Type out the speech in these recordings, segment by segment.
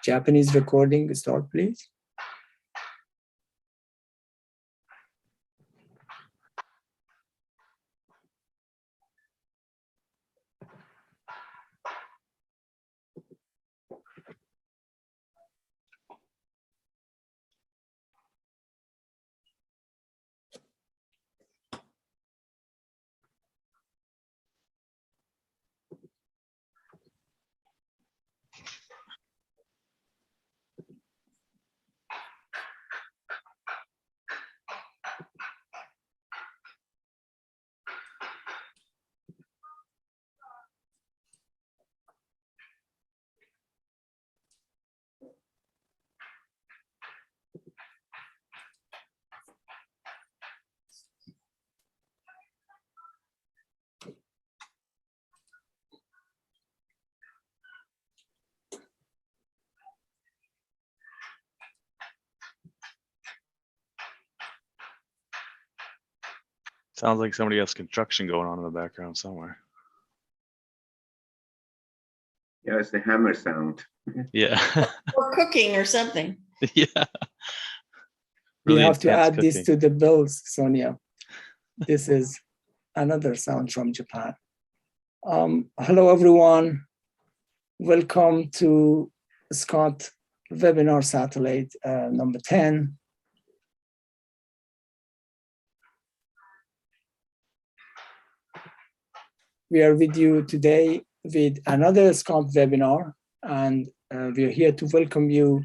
Japanese recording start, please. Sounds like somebody has construction going on in the background somewhere. Yeah, it's the hammer sound. Yeah. Or cooking or something. Yeah. We Really have to intense add this cooking. to the bills, Sonia. This is another sound from Japan. Hello, everyone. Welcome to SCoT webinar satellite number 10. We are with you today with another SCoT webinar, and we are here to welcome you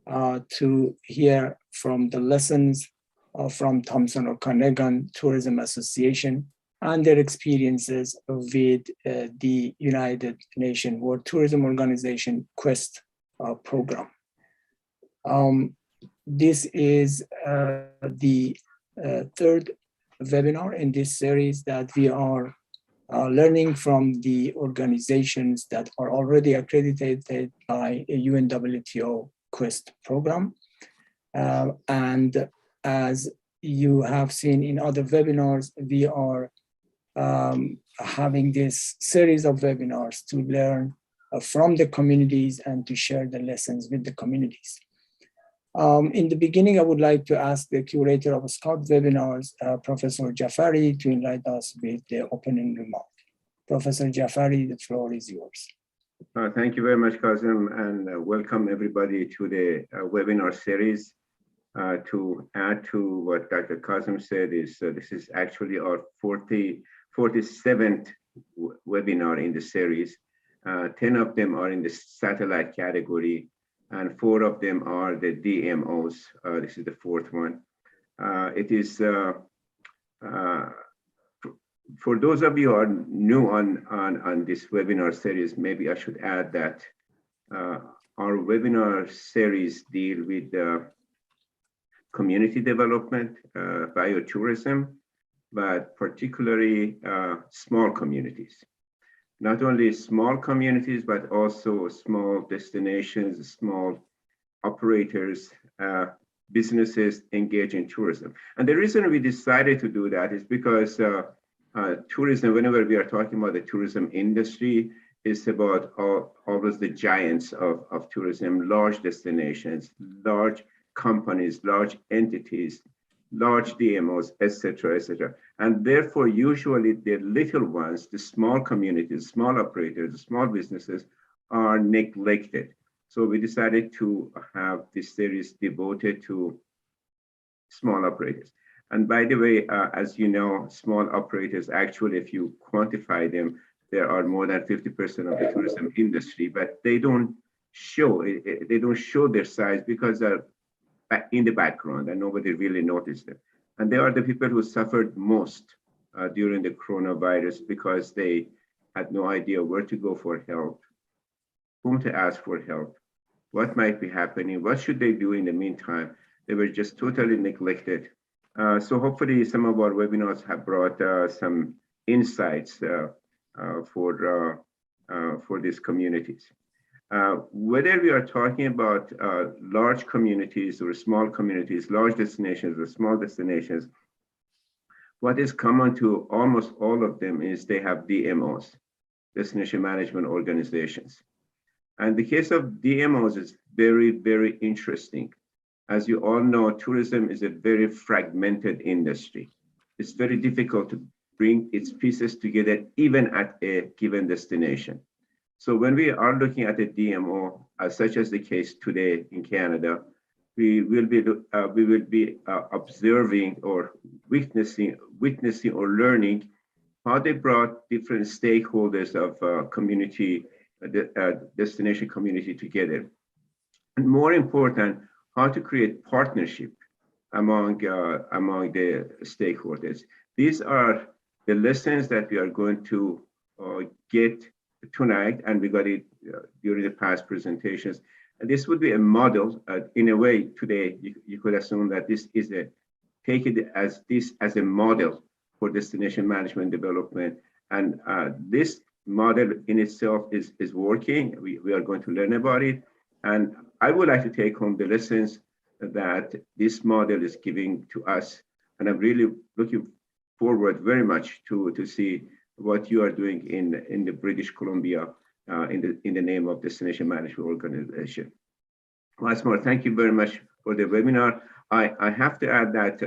to hear from the lessons from Thompson Okanagan Tourism Association and their experiences with the United Nations World Tourism Organization QUEST program. This is the third webinar in this series that we are learning from the organizations that are already accredited by a UNWTO.QUEST program. And as you have seen in other webinars, we are having this series of webinars to learn from the communities and to share the lessons with the communities. In the beginning, I would like to ask the curator of SCoT webinars, Professor Jafari, to enlighten us with the opening remark. Professor Jafari, the floor is yours. Thank you very much, Kazim, and welcome everybody to the webinar series. To add to what Dr. Kazim said, is this is actually our 47th webinar in the series. 10 of them are in the satellite category, and 4 of them are the DMOs. This is the 4th one. It is, for those of you who are new on this webinar series, maybe I should add that our webinar series deal with community development, biotourism, but particularly small communities. Not only small communities, but also small destinations, small operators, businesses engaged in tourism. And the reason we decided to do that is because tourism, whenever we are talking about the tourism industry, is about always the giants of tourism, large destinations, large companies, large entities, large DMOs, et cetera, and therefore usually the little ones, the small communities, small operators, the small businesses are neglected. So we decided to have this series devoted to small operators. And by the way, as you know, small operators, actually, if you quantify them, there are more than 50% of the tourism industry, but they don't show their size because they're in the background and nobody really noticed them. And they are the people who suffered most during the coronavirus because they had no idea where to go for help, whom to ask for help, what might be happening, what should they do in the meantime. They were just totally neglected. So hopefully some of our webinars have brought some insights for these communities. Whether we are talking about large communities or small communities, large destinations or small destinations, what is common to almost all of them is they have DMOs, destination management organizations. And the case of DMOs is very, very interesting. As you all know, tourism is a very fragmented industry. It's very difficult to bring its pieces together, even at a given destination. So when we are looking at a DMO, such as the case today in Canada, we will be observing or witnessing or learning how they brought different stakeholders of community, destination community together. And more important, how to create partnership among the stakeholders. These are the lessons that we are going to get tonight, and we got it during the past presentations. And this would be a model. In a way, today you could assume that this is take it as a model for destination management development. And this model in itself is working. We are going to learn about it. And I would like to take home the lessons that this model is giving to us. And I'm really looking forward very much to see what you are doing in the British Columbia in the name of Destination Management Organization. Once more, thank you very much for the webinar. I have to add that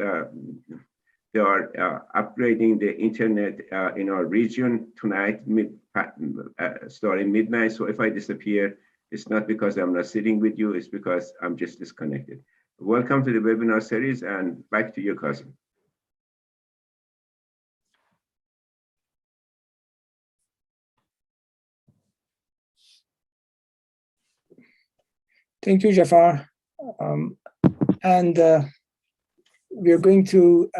they are upgrading the internet in our region tonight, starting midnight. So if I disappear, it's not because I'm not sitting with you, it's because I'm just disconnected. Welcome to the webinar series, and back to you, Cousin. Thank you, Jafar. We're going to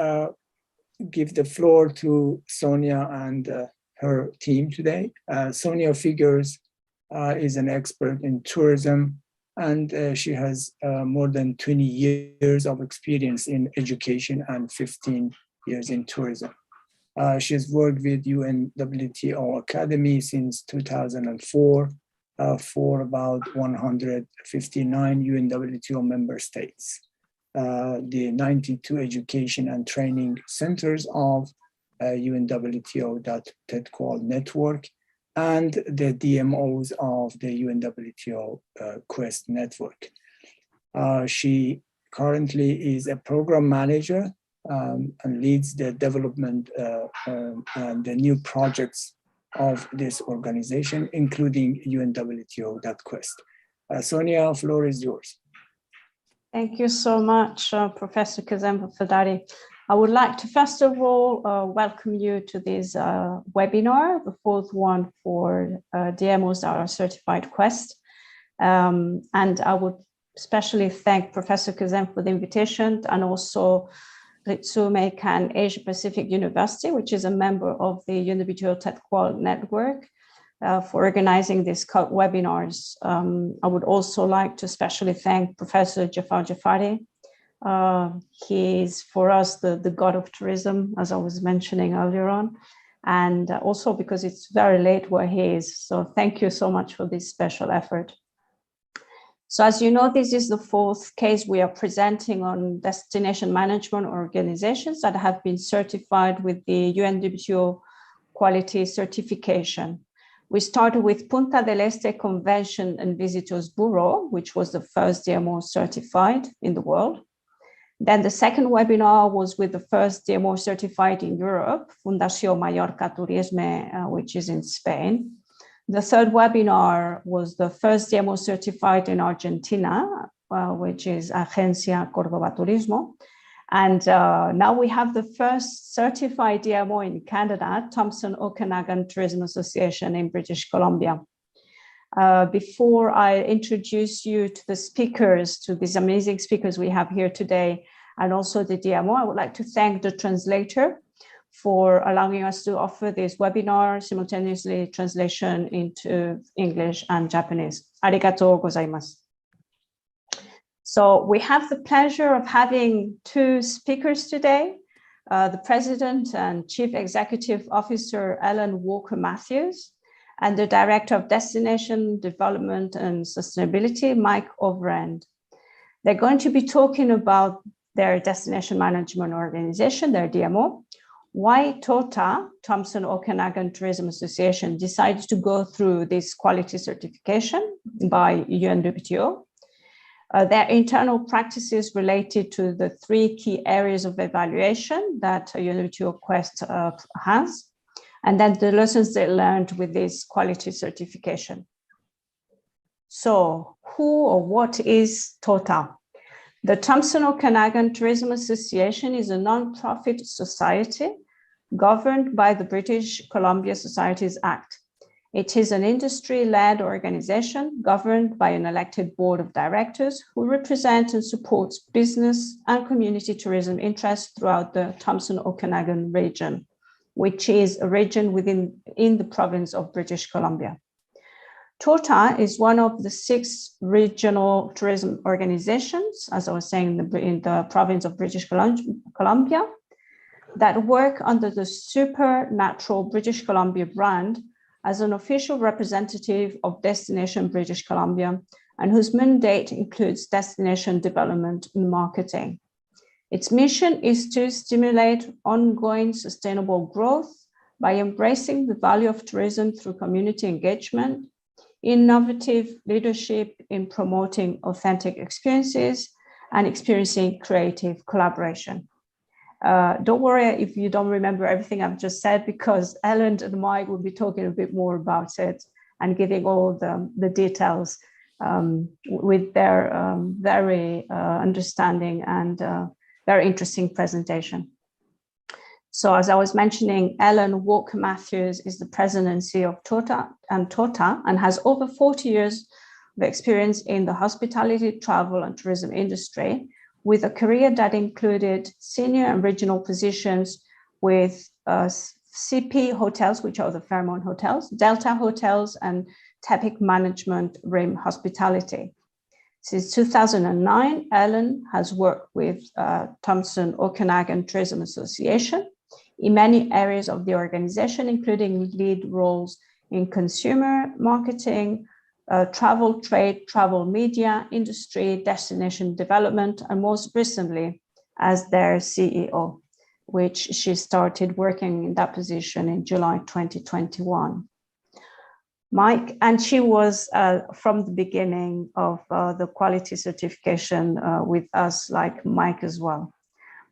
give the floor to Sonia and her team today. Sonia Figures is an expert in tourism, and she has more than 20 years of experience in education and 15 years in tourism. She's worked with UNWTO Academy since 2004 for about 159 UNWTO member states. The 92 education and training centers of UNWTO.QUEST network and the DMOs of the UNWTO.QUEST network. She currently is a program manager and leads the development and the new projects of this organization, including UNWTO.QUEST. Sonia, floor is yours. Thank you so much, Professor Kazem-Fadari. I would like to first of all welcome you to this webinar, the fourth one for DMOs that are certified QUEST. And I would especially thank Professor Kazem for the invitation, and also Ritsume Kan Asia Pacific University, which is a member of the UNWTO.QUEST network, for organizing these webinars. I would also like to especially thank Professor Jafari. He is for us the god of tourism, as I was mentioning earlier on, and also because it's very late where he is. So thank you so much for this special effort. So as you know, this is the fourth case we are presenting on destination management organizations that have been certified with the UNWTO quality certification. We started with Punta del Este Convention and Visitors Bureau, which was the first DMO certified in the world. Then the second webinar was with the first DMO certified in Europe, Fundación Mallorca Turisme, which is in Spain. The third webinar was the first DMO certified in Argentina, which is Agencia Córdoba Turismo. And now we have the first certified DMO in Canada, Thompson Okanagan Tourism Association in British Columbia. Before I introduce you to the speakers, to these amazing speakers we have here today, and also the DMO, I would like to thank the translator for allowing us to offer this webinar, simultaneously translation into English and Japanese. Arigatou gozaimasu. So we have the pleasure of having two speakers today, the President and Chief Executive Officer, Ellen Walker-Matthews, and the Director of Destination Development and Sustainability, Mike Overend. They're going to be talking about their destination management organization, their DMO, why TOTA, Thompson Okanagan Tourism Association, decided to go through this quality certification by UNWTO. Their internal practices related to the 3 key areas of evaluation that UNWTO.QUEST has, and then the lessons they learned with this quality certification. So who or what is TOTA? The Thompson Okanagan Tourism Association is a non-profit society governed by the British Columbia Societies Act. It is an industry-led organization governed by an elected board of directors who represent and supports business and community tourism interests throughout the Thompson Okanagan region, which is a region in the province of British Columbia. TOTA is one of the 6 regional tourism organizations, as I was saying, in the province of British Columbia, that work under the Supernatural British Columbia brand as an official representative of Destination British Columbia, and whose mandate includes destination development and marketing. Its mission is to stimulate ongoing sustainable growth by embracing the value of tourism through community engagement, innovative leadership in promoting authentic experiences, and experiencing creative collaboration. Don't worry if you don't remember everything I've just said, because Ellen and Mike will be talking a bit more about it and giving all the details with their very understanding and very interesting presentation. So as I was mentioning, Ellen Walker-Matthews is the president and CEO of TOTA and has over 40 years of experience in the hospitality, travel, and tourism industry, with a career that included senior and regional positions with CP Hotels, which are the Fairmont Hotels, Delta Hotels, and Tepic Management Rim Hospitality. Since 2009, Ellen has worked with Thompson Okanagan Tourism Association in many areas of the organization, including lead roles in consumer marketing, travel trade, travel media, industry, destination development, and most recently as their CEO, which she started working in that position in July 2021. Mike, and she was from the beginning of the quality certification with us, like Mike as well.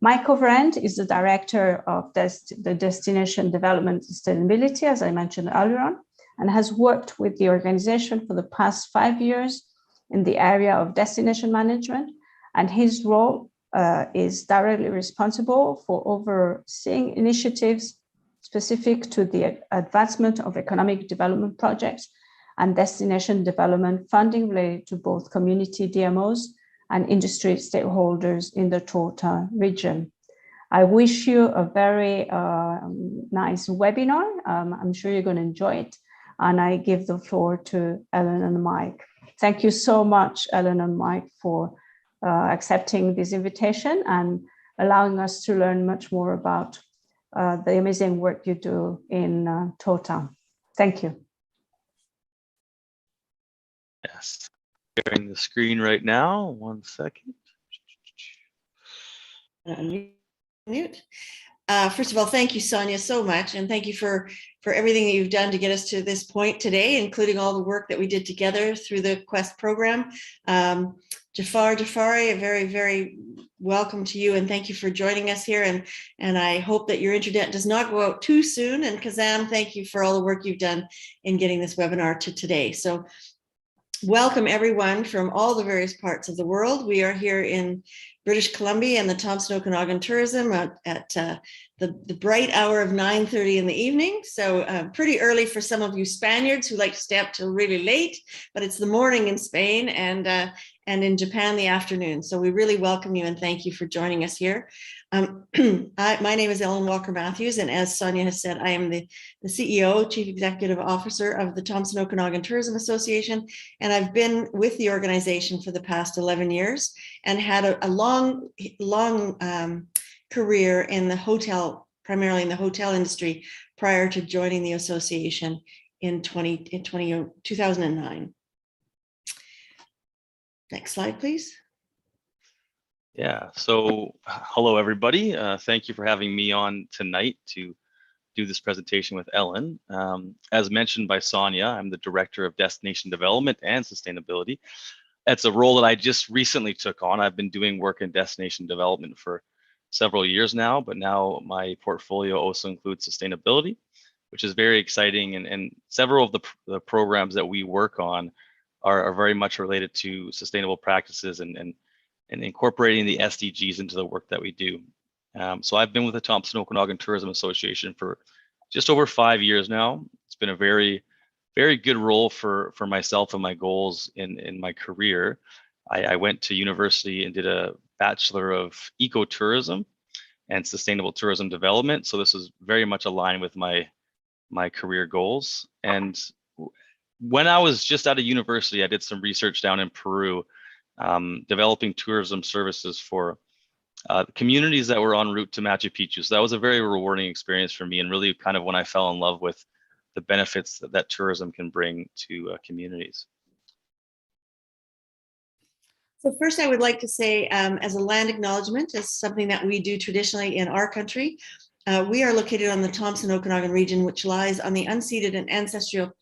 Mike Overend is the director of the Destination Development Sustainability, as I mentioned earlier on, and has worked with the organization for the past 5 years in the area of destination management. And his role is directly responsible for overseeing initiatives specific to the advancement of economic development projects and destination development funding related to both community DMOs and industry stakeholders in the TOTA region. I wish you a very nice webinar. I'm sure you're going to enjoy it. And I give the floor to Ellen and Mike. Thank you so much, Ellen and Mike, for accepting this invitation and allowing us to learn much more about the amazing work you do in TOTA. Thank you. Yes. Sharing the screen right now. 1 second. Mute. First of all, thank you, Sonia, so much. And thank you for everything that you've done to get us to this point today, including all the work that we did together through the QUEST program. Jafari, a very, very welcome to you, and thank you for joining us here. And I hope that your internet does not go out too soon. And Kazam, thank you for all the work you've done in getting this webinar to today. So welcome everyone from all the various parts of the world. We are here in British Columbia and the Thompson Okanagan Tourism at the bright hour of 9:30 in the evening. So pretty early for some of you Spaniards who like to stay up till really late, but it's the morning in Spain and in Japan the afternoon. So we really welcome you and thank you for joining us here. My name is Ellen Walker-Matthews, and as Sonia has said, I am the CEO, Chief Executive Officer of the Thompson Okanagan Tourism Association, and I've been with the organization for the past 11 years and had a long career in the hotel, primarily in the hotel industry, prior to joining the association in 2009. Next slide, please. Yeah, so hello everybody. Thank you for having me on tonight to do this presentation with Ellen. As mentioned by Sonia, I'm the Director of Destination Development and Sustainability. That's a role that I just recently took on. I've been doing work in destination development for several years now, but now my portfolio also includes sustainability, which is very exciting. And several of the programs that we work on are very much related to sustainable practices and incorporating the SDGs into the work that we do. So I've been with the Thompson Okanagan Tourism Association for just over 5 years now. It's been a very good role for myself and my goals in my career. I went to university and did a Bachelor of Ecotourism and Sustainable Tourism Development. So this is very much aligned with my career goals. And when I was just out of university, I did some research down in Peru, developing tourism services for communities that were en route to Machu Picchu. So that was a very rewarding experience for me, and really kind of when I fell in love with the benefits that tourism can bring to communities. So first, I would like to say, as a land acknowledgement, as something that we do traditionally in our country, we are located on the Thompson Okanagan region, which lies on the unceded and ancestral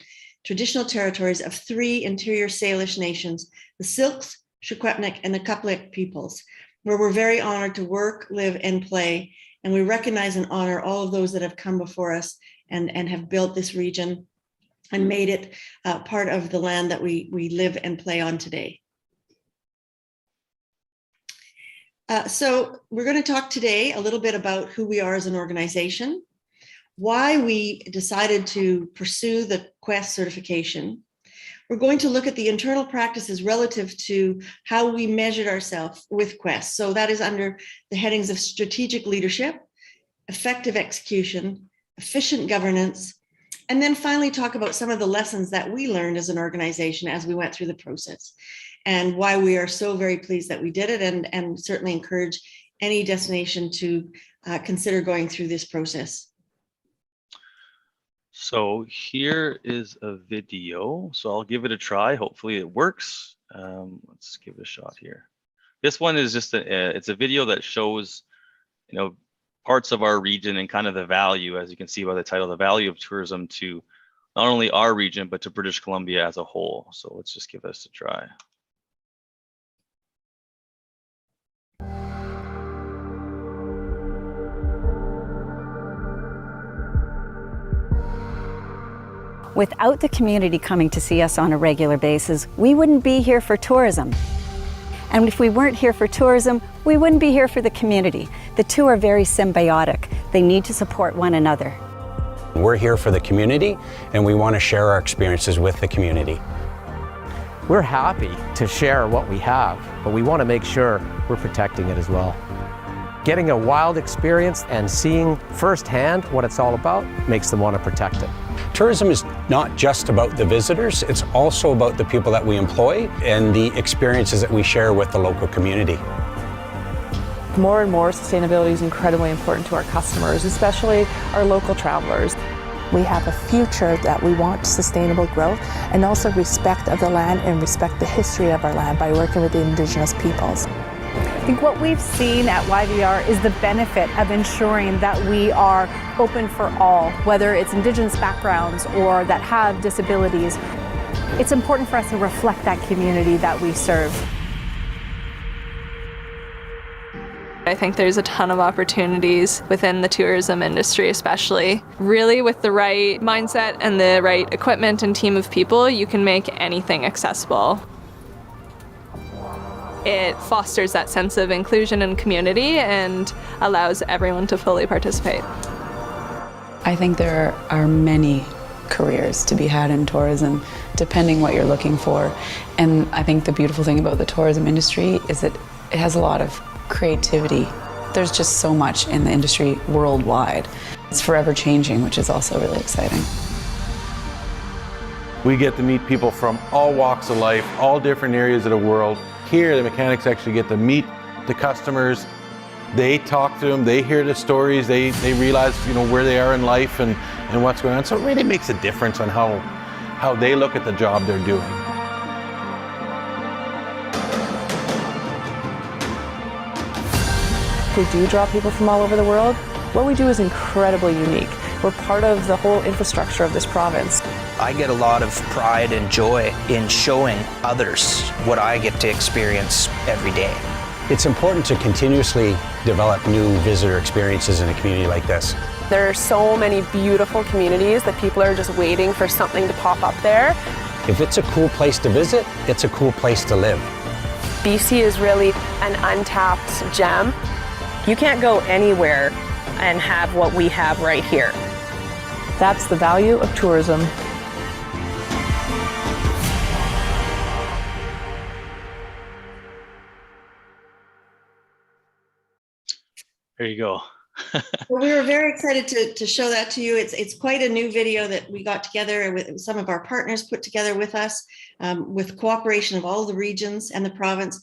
traditional territories of 3 interior Salish nations, the Syilx, Secwepemc, and the Cuplik peoples, where we're very honored to work, live, and play. And we recognize and honor all of those that have come before us and have built this region and made it part of the land that we live and play on today. So we're going to talk today a little bit about who we are as an organization, why we decided to pursue the QUEST certification. We're going to look at the internal practices relative to how we measured ourselves with QUEST. So that is under the headings of strategic leadership, effective execution, efficient governance, and then finally talk about some of the lessons that we learned as an organization as we went through the process, and why we are so very pleased that we did it, and certainly encourage any destination to consider going through this process. So here is a video. So I'll give it a try. Hopefully it works. Let's give it a shot here. This one is just it's a video that shows, parts of our region and kind of the value, as you can see by the title, the value of tourism to not only our region, but to British Columbia as a whole. So let's just give this a try. Without the community coming to see us on a regular basis, we wouldn't be here for tourism. And if we weren't here for tourism, we wouldn't be here for the community. The two are very symbiotic. They need to support one another. We're here for the community, and we want to share our experiences with the community. We're happy to share what we have, but we want to make sure we're protecting it as well. Getting a wild experience and seeing firsthand what it's all about makes them want to protect it. Tourism is not just about the visitors, it's also about the people that we employ and the experiences that we share with the local community. More and more, sustainability is incredibly important to our customers, especially our local travelers. We have a future that we want sustainable growth and also respect of the land and respect the history of our land by working with the Indigenous peoples. I think what we've seen at YVR is the benefit of ensuring that we are open for all, whether it's Indigenous backgrounds or that have disabilities. It's important for us to reflect that community that we serve. I think there's a ton of opportunities within the tourism industry, especially. Really, with the right mindset and the right equipment and team of people, you can make anything accessible. It fosters that sense of inclusion and community and allows everyone to fully participate. I think there are many careers to be had in tourism, depending what you're looking for. And I think the beautiful thing about the tourism industry is that it has a lot of creativity. There's just so much in the industry worldwide. It's forever changing, which is also really exciting. We get to meet people from all walks of life, all different areas of the world. Here, the mechanics actually get to meet the customers. They talk to them, they hear the stories, they realize where they are in life and what's going on. So it really makes a difference on how they look at the job they're doing. we do draw people from all over the world, what we do is incredibly unique. We're part of the whole infrastructure of this province. I get a lot of pride and joy in showing others what I get to experience every day. It's important to continuously develop new visitor experiences in a community like this. There are so many beautiful communities that people are just waiting for something to pop up there. If it's a cool place to visit, it's a cool place to live. BC is really an untapped gem. You can't go anywhere and have what we have right here. That's the value of tourism. There you go. Well, we were very excited to show that to you. It's quite a new video that we got together with some of our partners put together with us, with cooperation of all the regions and the province.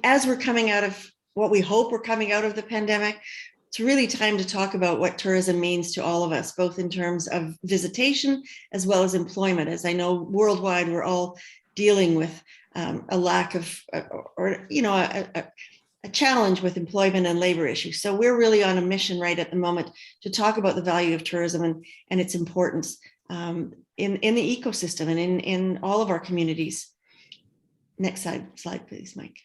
As we're coming out of what we hope we're coming out of the pandemic, it's really time to talk about what tourism means to all of us, both in terms of visitation as well as employment. As I know, worldwide, we're all dealing with a lack of, a challenge with employment and labor issues. So we're really on a mission right at the moment to talk about the value of tourism and its importance in the ecosystem and in all of our communities. Next slide, please, Mike.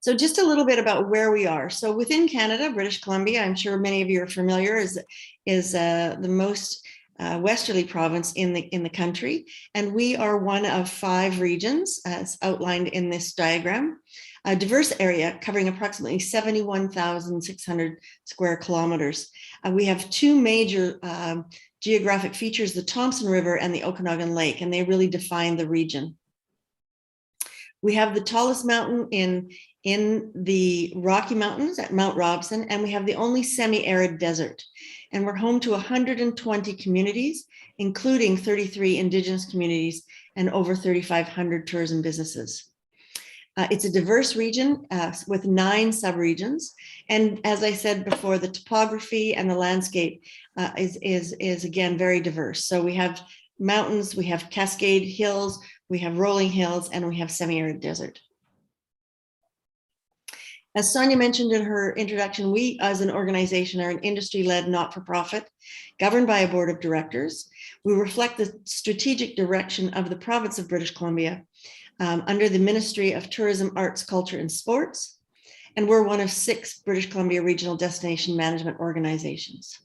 So just a little bit about where we are. So within Canada, British Columbia, I'm sure many of you are familiar, is the most westerly province in the country. And we are one of 5 regions as outlined in this diagram. A diverse area covering approximately 71,600 square kilometers. We have 2 major geographic features, the Thompson River and the Okanagan Lake, and they really define the region. We have the tallest mountain in the Rocky Mountains at Mount Robson, and we have the only semi-arid desert. And we're home to 120 communities, including 33 Indigenous communities and over 3,500 tourism businesses. It's a diverse region with 9 subregions. And as I said before, the topography and the landscape is again, very diverse. So we have mountains, we have cascade hills, we have rolling hills, and we have semi-arid desert. As Sonia mentioned in her introduction, we as an organization are an industry-led not-for-profit governed by a board of directors. We reflect the strategic direction of the province of British Columbia under the Ministry of Tourism, Arts, Culture and Sports. And we're one of 6 British Columbia regional destination management organizations.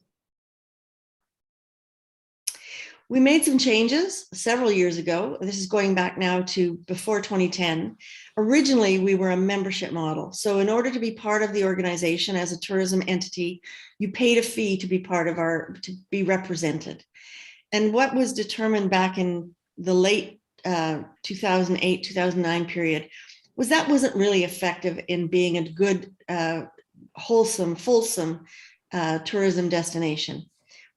We made some changes several years ago. This is going back now to before 2010. Originally, we were a membership model. So in order to be part of the organization as a tourism entity, you paid a fee to be part of to be represented. And what was determined back in the late 2008, 2009 period was that wasn't really effective in being a good, wholesome, fulsome tourism destination.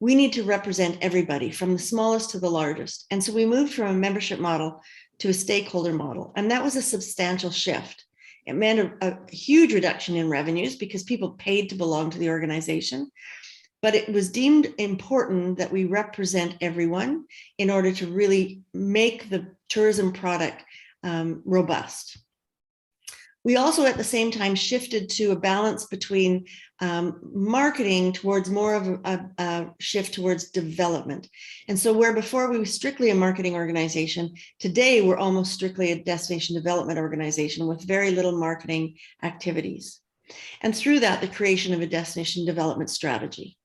We need to represent everybody from the smallest to the largest. And so we moved from a membership model to a stakeholder model. And that was a substantial shift. It meant a huge reduction in revenues because people paid to belong to the organization. But it was deemed important that we represent everyone in order to really make the tourism product robust. We also at the same time shifted to a balance between marketing towards more of a shift towards development. And so where before we were strictly a marketing organization, today we're almost strictly a destination development organization with very little marketing activities. And through that, the creation of a destination development strategy.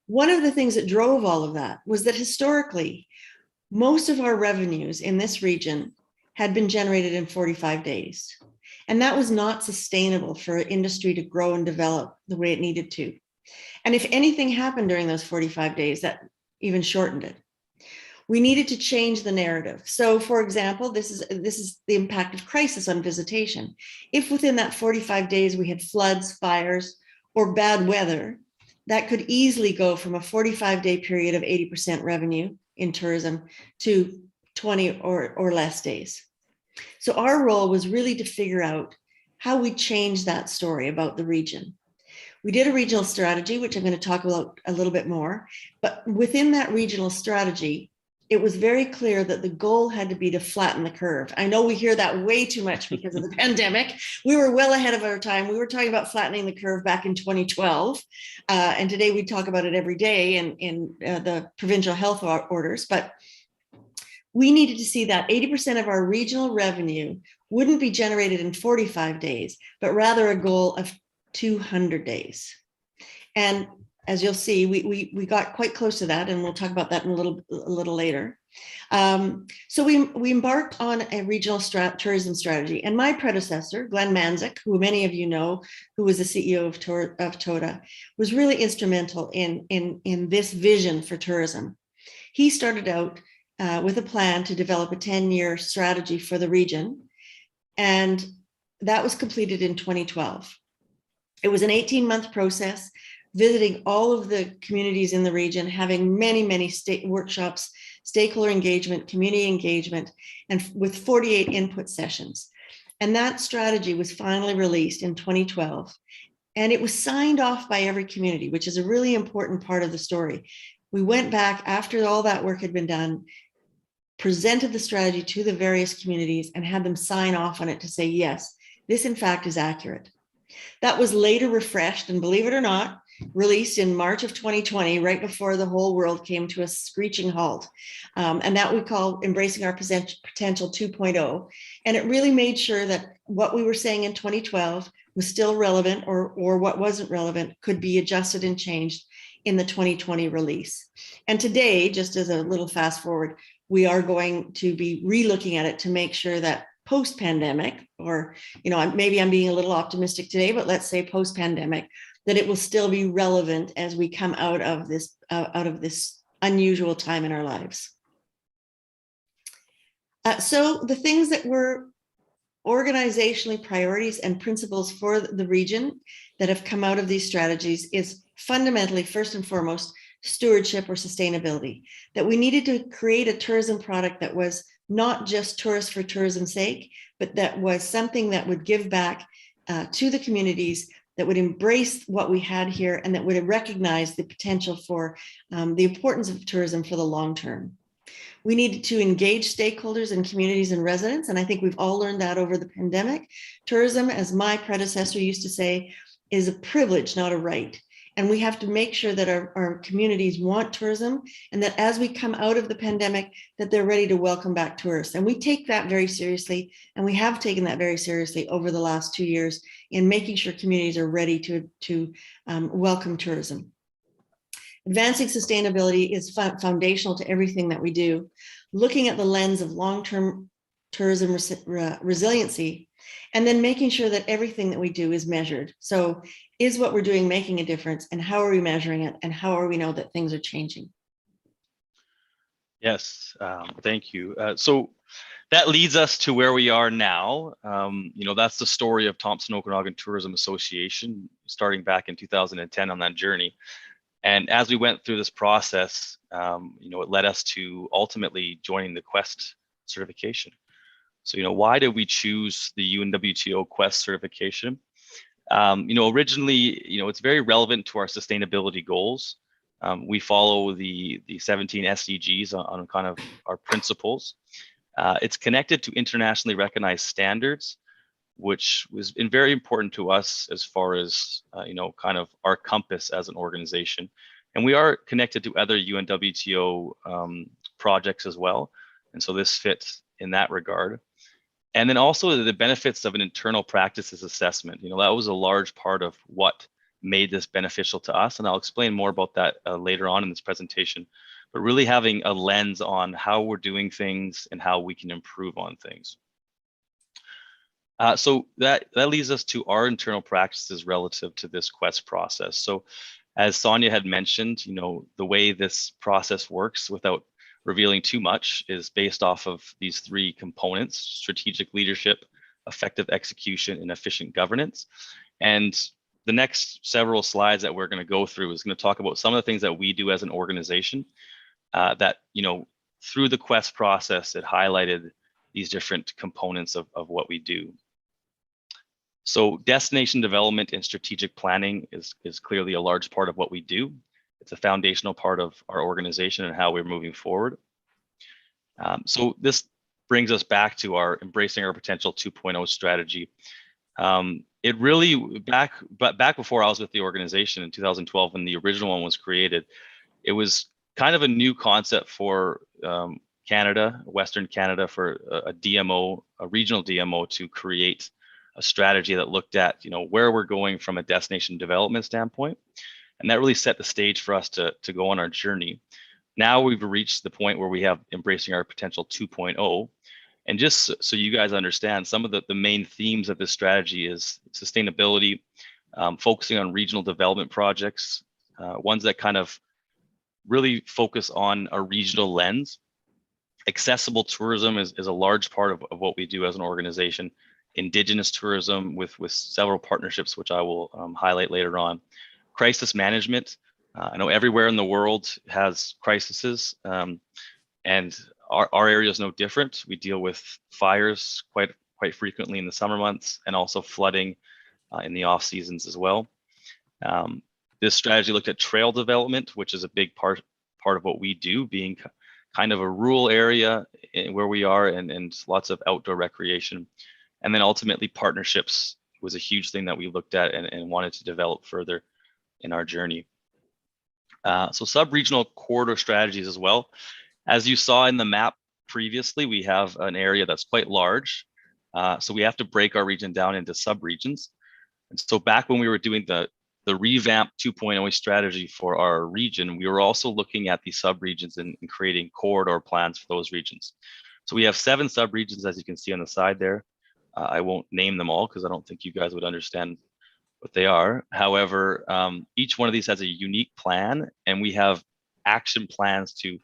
One of the things that drove all of that was that historically, most of our revenues in this region had been generated in 45 days. And that was not sustainable for industry to grow and develop the way it needed to. And if anything happened during those 45 days, that even shortened it. We needed to change the narrative. So for example, this is the impact of crisis on visitation. If within that 45 days we had floods, fires, or bad weather, that could easily go from a 45-day period of 80% revenue in tourism to 20 or less days. So our role was really to figure out how we change that story about the region. We did a regional strategy, which I'm going to talk about a little bit more, but within that regional strategy, it was very clear that the goal had to be to flatten the curve. I know we hear that way too much because of the pandemic. We were well ahead of our time. We were talking about flattening the curve back in 2012. And today we talk about it every day in the provincial health orders. But we needed to see that 80% of our regional revenue wouldn't be generated in 45 days, but rather a goal of 200 days. And as you'll see, we got quite close to that, and we'll talk about that in a little later. So we embarked on a regional tourism strategy, and my predecessor, Glenn Manzik, who many of you know, who was the CEO of TOTA, was really instrumental in this vision for tourism. He started out with a plan to develop a 10-year strategy for the region, and that was completed in 2012. It was an 18-month process, visiting all of the communities in the region, having many state workshops, stakeholder engagement, community engagement, and with 48 input sessions. And that strategy was finally released in 2012. And it was signed off by every community, which is a really important part of the story. We went back after all that work had been done, presented the strategy to the various communities, and had them sign off on it to say, yes, this in fact is accurate. That was later refreshed, and believe it or not, released in March of 2020, right before the whole world came to a screeching halt. And that we call Embracing Our Potential 2.0. And it really made sure that what we were saying in 2012 was still relevant, or what wasn't relevant could be adjusted and changed in the 2020 release. And today, just as a little fast forward, we are going to be re-looking at it to make sure that post-pandemic, or maybe I'm being a little optimistic today, but let's say post-pandemic, that it will still be relevant as we come out of this unusual time in our lives. So the things that were organizationally priorities and principles for the region that have come out of these strategies is fundamentally, first and foremost, stewardship or sustainability, that we needed to create a tourism product that was not just tourist for tourism's sake, but that was something that would give back to the communities, that would embrace what we had here, and that would recognize the potential for the importance of tourism for the long term. We needed to engage stakeholders and communities and residents, and I think we've all learned that over the pandemic. Tourism, as my predecessor used to say, is a privilege, not a right. And we have to make sure that our communities want tourism, and that as we come out of the pandemic, that they're ready to welcome back tourists. And we take that very seriously, and we have taken that very seriously over the last 2 years in making sure communities are ready to welcome tourism. Advancing sustainability is foundational to everything that we do. Looking at the lens of long-term tourism resiliency, and then making sure that everything that we do is measured. So is what we're doing making a difference, and how are we measuring it, and how are we know that things are changing? Yes, thank you. So that leads us to where we are now. That's the story of Thompson Okanagan Tourism Association, starting back in 2010 on that journey. And as we went through this process, it led us to ultimately joining the QUEST certification. So, why did we choose the UNWTO.QUEST certification? Originally, it's very relevant to our sustainability goals. We follow the 17 SDGs on kind of our principles. It's connected to internationally recognized standards, which was very important to us as far as, kind of our compass as an organization. And we are connected to other UNWTO projects as well. And so this fits in that regard. And then also the benefits of an internal practices assessment. That was a large part of what made this beneficial to us. And I'll explain more about that later on in this presentation. But really having a lens on how we're doing things and how we can improve on things. So that leads us to our internal practices relative to this QUEST process. So as Sonia had mentioned, the way this process works, without revealing too much, is based off of these three components: strategic leadership, effective execution, and efficient governance. And the next several slides that we're going to go through is going to talk about some of the things that we do as an organization that, through the QUEST process, it highlighted these different components of what we do. So destination development and strategic planning is clearly a large part of what we do. It's a foundational part of our organization and how we're moving forward. So this brings us back to our Embracing Our Potential 2.0 strategy. It really, back before I was with the organization in 2012, when the original one was created, it was kind of a new concept for Canada, Western Canada, for a DMO, a regional DMO, to create a strategy that looked at, where we're going from a destination development standpoint. And that really set the stage for us to go on our journey. Now we've reached the point where we have Embracing Our Potential 2.0. And just so you guys understand, some of the main themes of this strategy is sustainability, focusing on regional development projects, ones that kind of really focus on a regional lens. Accessible tourism is a large part of what we do as an organization. Indigenous tourism with several partnerships, which I will highlight later on. Crisis management. I know everywhere in the world has crises, and our area is no different. We deal with fires quite frequently in the summer months, and also flooding in the off seasons as well. This strategy looked at trail development, which is a big part of what we do, being kind of a rural area where we are, and lots of outdoor recreation. And then ultimately partnerships was a huge thing that we looked at and wanted to develop further in our journey. So sub-regional corridor strategies as well. As you saw in the map previously, we have an area that's quite large. So we have to break our region down into sub-regions. And so back when we were doing the revamp 2.0 strategy for our region, we were also looking at the sub-regions and creating corridor plans for those regions. So we have 7 sub-regions, as you can see on the side there. I won't name them all because I don't think you guys would understand what they are. However, each one of these has a unique plan, and we have action plans to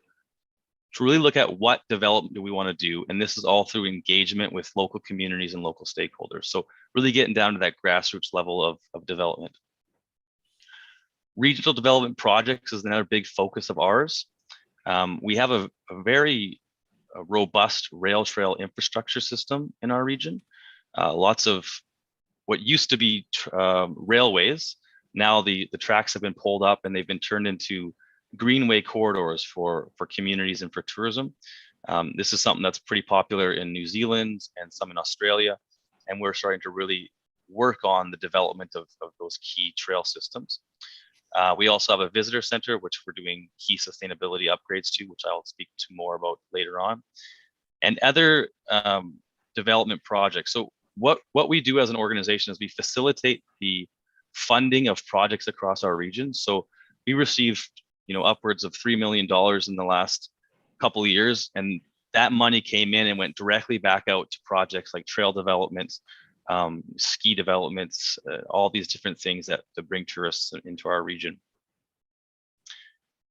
really look at what development do we want to do. And this is all through engagement with local communities and local stakeholders. So really getting down to that grassroots level of development. Regional development projects is another big focus of ours. We have a very robust rail trail infrastructure system in our region. Lots of what used to be railways, now the tracks have been pulled up and they've been turned into greenway corridors for communities and for tourism. This is something that's pretty popular in New Zealand and some in Australia, and we're starting to really work on the development of those key trail systems. We also have a visitor center, which we're doing key sustainability upgrades to, which I'll speak to more about later on, and other development projects. So what we do as an organization is we facilitate the funding of projects across our region. So we received, upwards of $3 million in the last couple of years, and that money came in and went directly back out to projects like trail developments, ski developments, all these different things that bring tourists into our region.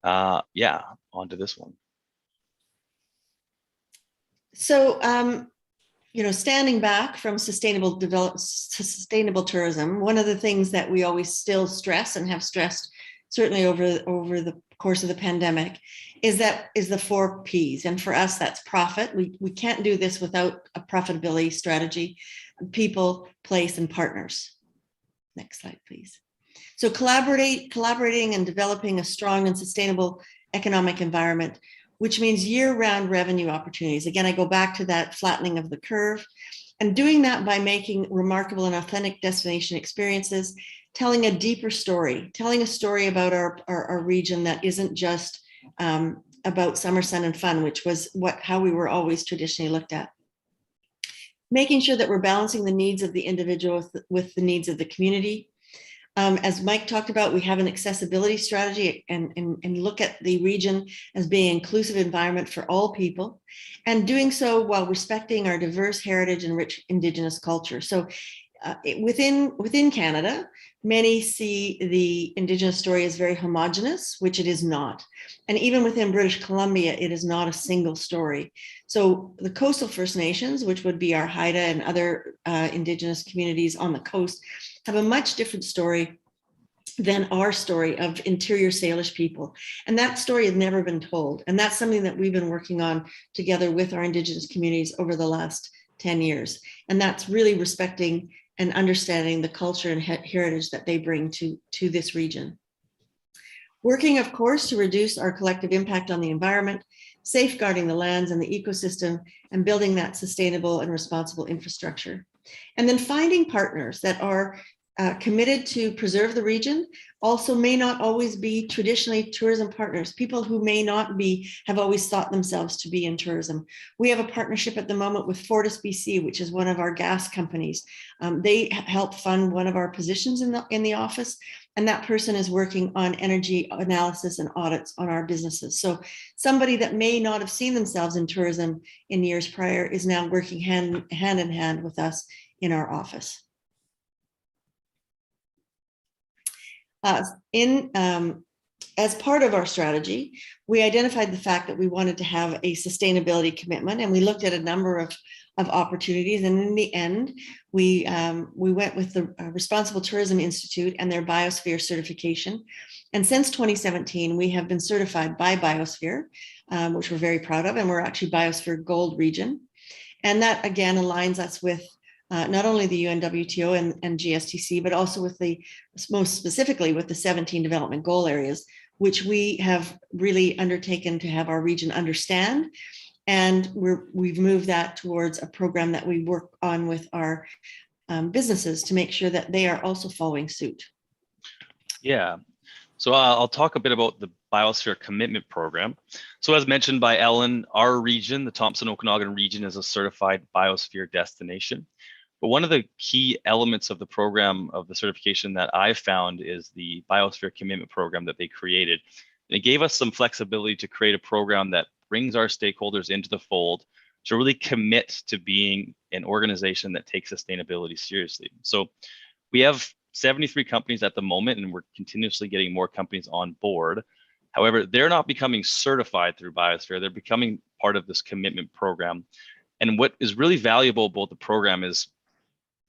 Yeah, on to this one. So, standing back from sustainable tourism, one of the things that we always still stress and have stressed certainly over the course of the pandemic is the 4 Ps. And for us, that's profit. We can't do this without a profitability strategy: people, place, and partners. Next slide, please. So collaborating and developing a strong and sustainable economic environment, which means year-round revenue opportunities. Again, I go back to that flattening of the curve, and doing that by making remarkable and authentic destination experiences, telling a deeper story, telling a story about our region that isn't just about summer sun and fun, which was how we were always traditionally looked at. Making sure that we're balancing the needs of the individual with the needs of the community. As Mike talked about, we have an accessibility strategy and look at the region as being an inclusive environment for all people, and doing so while respecting our diverse heritage and rich Indigenous culture. So within Canada, many see the Indigenous story as very homogenous, which it is not. And even within British Columbia, it is not a single story. So the coastal First Nations, which would be our Haida and other Indigenous communities on the coast, have a much different story than our story of interior Salish people. And that story has never been told. And that's something that we've been working on together with our Indigenous communities over the last 10 years. And that's really respecting and understanding the culture and heritage that they bring to this region. Working, of course, to reduce our collective impact on the environment, safeguarding the lands and the ecosystem, and building that sustainable and responsible infrastructure. And then finding partners that are committed to preserve the region, also may not always be traditionally tourism partners, people who may not have always thought themselves to be in tourism. We have a partnership at the moment with Fortis BC, which is one of our gas companies. They help fund one of our positions in the office, and that person is working on energy analysis and audits on our businesses. So somebody that may not have seen themselves in tourism in years prior is now working hand in hand with us in our office. As part of our strategy, we identified the fact that we wanted to have a sustainability commitment, and we looked at a number of opportunities. And in the end, we went with the Responsible Tourism Institute and their Biosphere certification. And since 2017, we have been certified by Biosphere, which we're very proud of, and we're actually Biosphere Gold region. And that again aligns us with not only the UNWTO and GSTC, but also with most specifically with the 17 development goal areas, which we have really undertaken to have our region understand. And we've moved that towards a program that we work on with our businesses to make sure that they are also following suit. Yeah, so I'll talk a bit about the Biosphere Commitment Program. So as mentioned by Ellen, our region, the Thompson Okanagan region, is a certified biosphere destination. But one of the key elements of the program, of the certification that I found, is the Biosphere Commitment Program that they created. And it gave us some flexibility to create a program that brings our stakeholders into the fold to really commit to being an organization that takes sustainability seriously. So we have 73 companies at the moment, and we're continuously getting more companies on board. However, they're not becoming certified through Biosphere. They're becoming part of this commitment program. And what is really valuable about the program is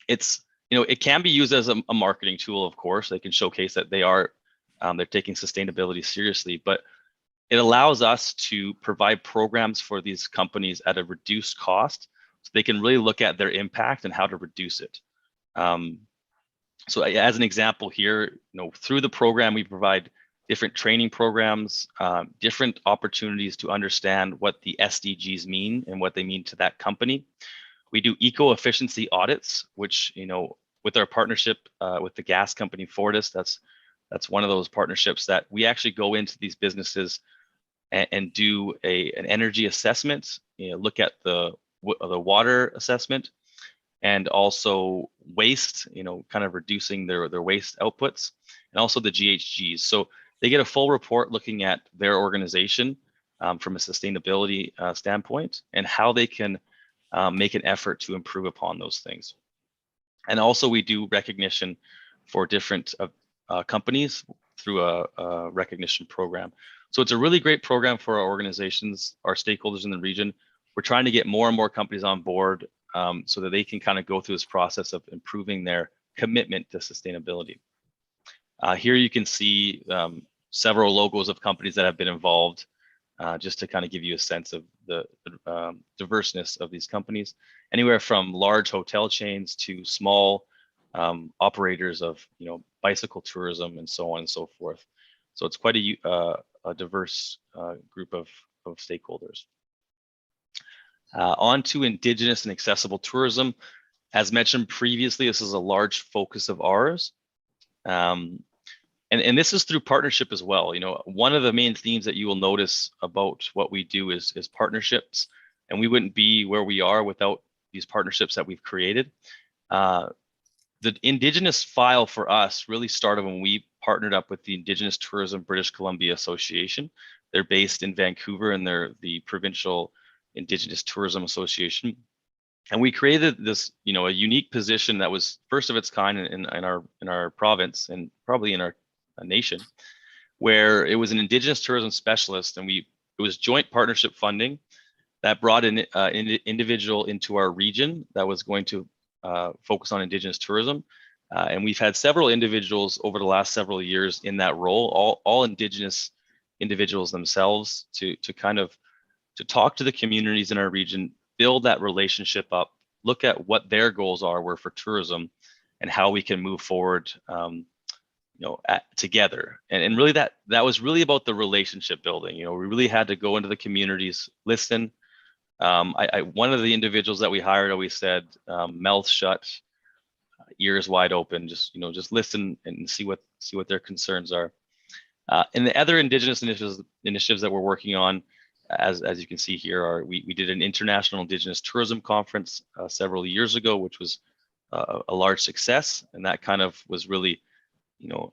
it can be used as a marketing tool, of course. They can showcase that they're taking sustainability seriously, but it allows us to provide programs for these companies at a reduced cost, so they can really look at their impact and how to reduce it. So as an example here, through the program, we provide different training programs, different opportunities to understand what the SDGs mean and what they mean to that company. We do eco-efficiency audits, which, with our partnership with the gas company Fortis, that's one of those partnerships that we actually go into these businesses and do an energy assessment, look at the water assessment, and also waste, kind of reducing their waste outputs, and also the GHGs. So they get a full report looking at their organization from a sustainability standpoint, and how they can make an effort to improve upon those things. And also we do recognition for different companies through a recognition program. So it's a really great program for our organizations, our stakeholders in the region. We're trying to get more and more companies on board so that they can kind of go through this process of improving their commitment to sustainability. Here you can see several logos of companies that have been involved, just to kind of give you a sense of the diverseness of these companies, anywhere from large hotel chains to small operators of bicycle tourism and so on and so forth. So it's quite a diverse group of stakeholders. On to Indigenous and accessible tourism. As mentioned previously, this is a large focus of ours. And this is through partnership as well. One of the main themes that you will notice about what we do is partnerships, and we wouldn't be where we are without these partnerships that we've created. The Indigenous file for us really started when we partnered up with the Indigenous Tourism British Columbia Association. They're based in Vancouver, and they're the provincial Indigenous Tourism Association. And we created this, a unique position that was first of its kind in our province, and probably in our nation, where it was an Indigenous tourism specialist, and it was joint partnership funding that brought an individual into our region that was going to focus on Indigenous tourism. And we've had several individuals over the last several years in that role, all Indigenous individuals themselves, to talk to the communities in our region, build that relationship up, look at what their goals were for tourism, and how we can move forward together. And really that was really about the relationship building. We really had to go into the communities, listen. One of the individuals that we hired always said, mouth shut, ears wide open, just listen and see what their concerns are. And the other Indigenous initiatives that we're working on, as you can see here, we did an International Indigenous Tourism Conference several years ago, which was a large success, and that kind of was really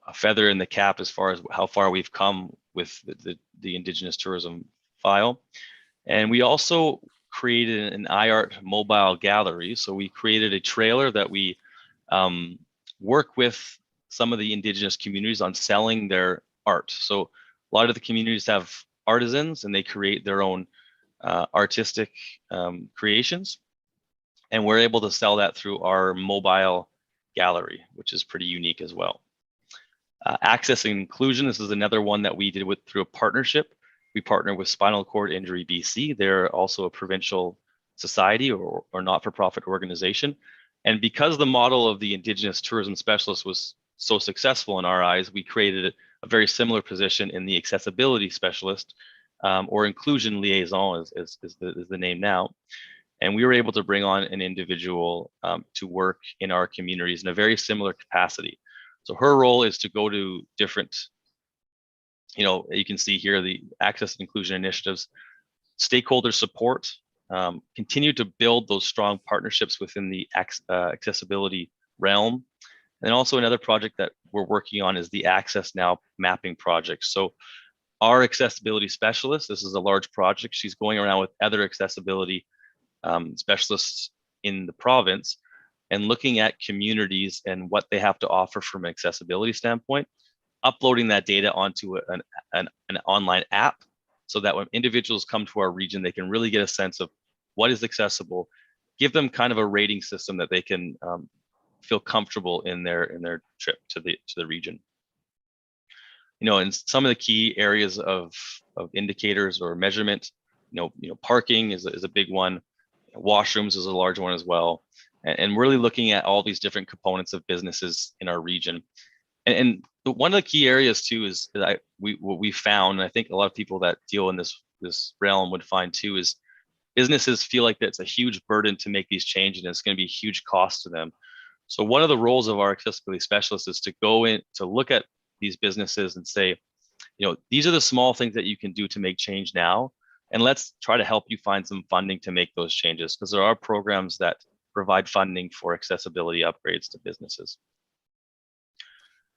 a feather in the cap as far as how far we've come with the Indigenous tourism file. And we also created an iArt mobile gallery. So we created a trailer that we work with some of the Indigenous communities on selling their art. So a lot of the communities have artisans and they create their own artistic creations. And we're able to sell that through our mobile gallery, which is pretty unique as well. Access and inclusion, this is another one that we did through a partnership. We partner with Spinal Cord Injury BC. They're also a provincial society or not-for-profit organization. And because the model of the Indigenous tourism specialist was so successful in our eyes, we created a very similar position in the accessibility specialist or inclusion liaison is the name now. And we were able to bring on an individual to work in our communities in a very similar capacity. So her role is to go to different, you can see here the access and inclusion initiatives, stakeholder support, continue to build those strong partnerships within the accessibility realm. And also another project that we're working on is the Access Now mapping project. So our accessibility specialist, this is a large project. She's going around with other accessibility specialists in the province and looking at communities and what they have to offer from an accessibility standpoint, uploading that data onto an online app so that when individuals come to our region, they can really get a sense of what is accessible, give them kind of a rating system that they can feel comfortable in their trip to the region. And some of the key areas of indicators or measurement, parking is a big one. Washrooms is a large one as well. And really looking at all these different components of businesses in our region. And one of the key areas too is that what we found, and I think a lot of people that deal in this realm would find too, is businesses feel like it's a huge burden to make these changes and it's going to be a huge cost to them. So one of the roles of our accessibility specialists is to go in to look at these businesses and say, these are the small things that you can do to make change now. And let's try to help you find some funding to make those changes, because there are programs that provide funding for accessibility upgrades to businesses.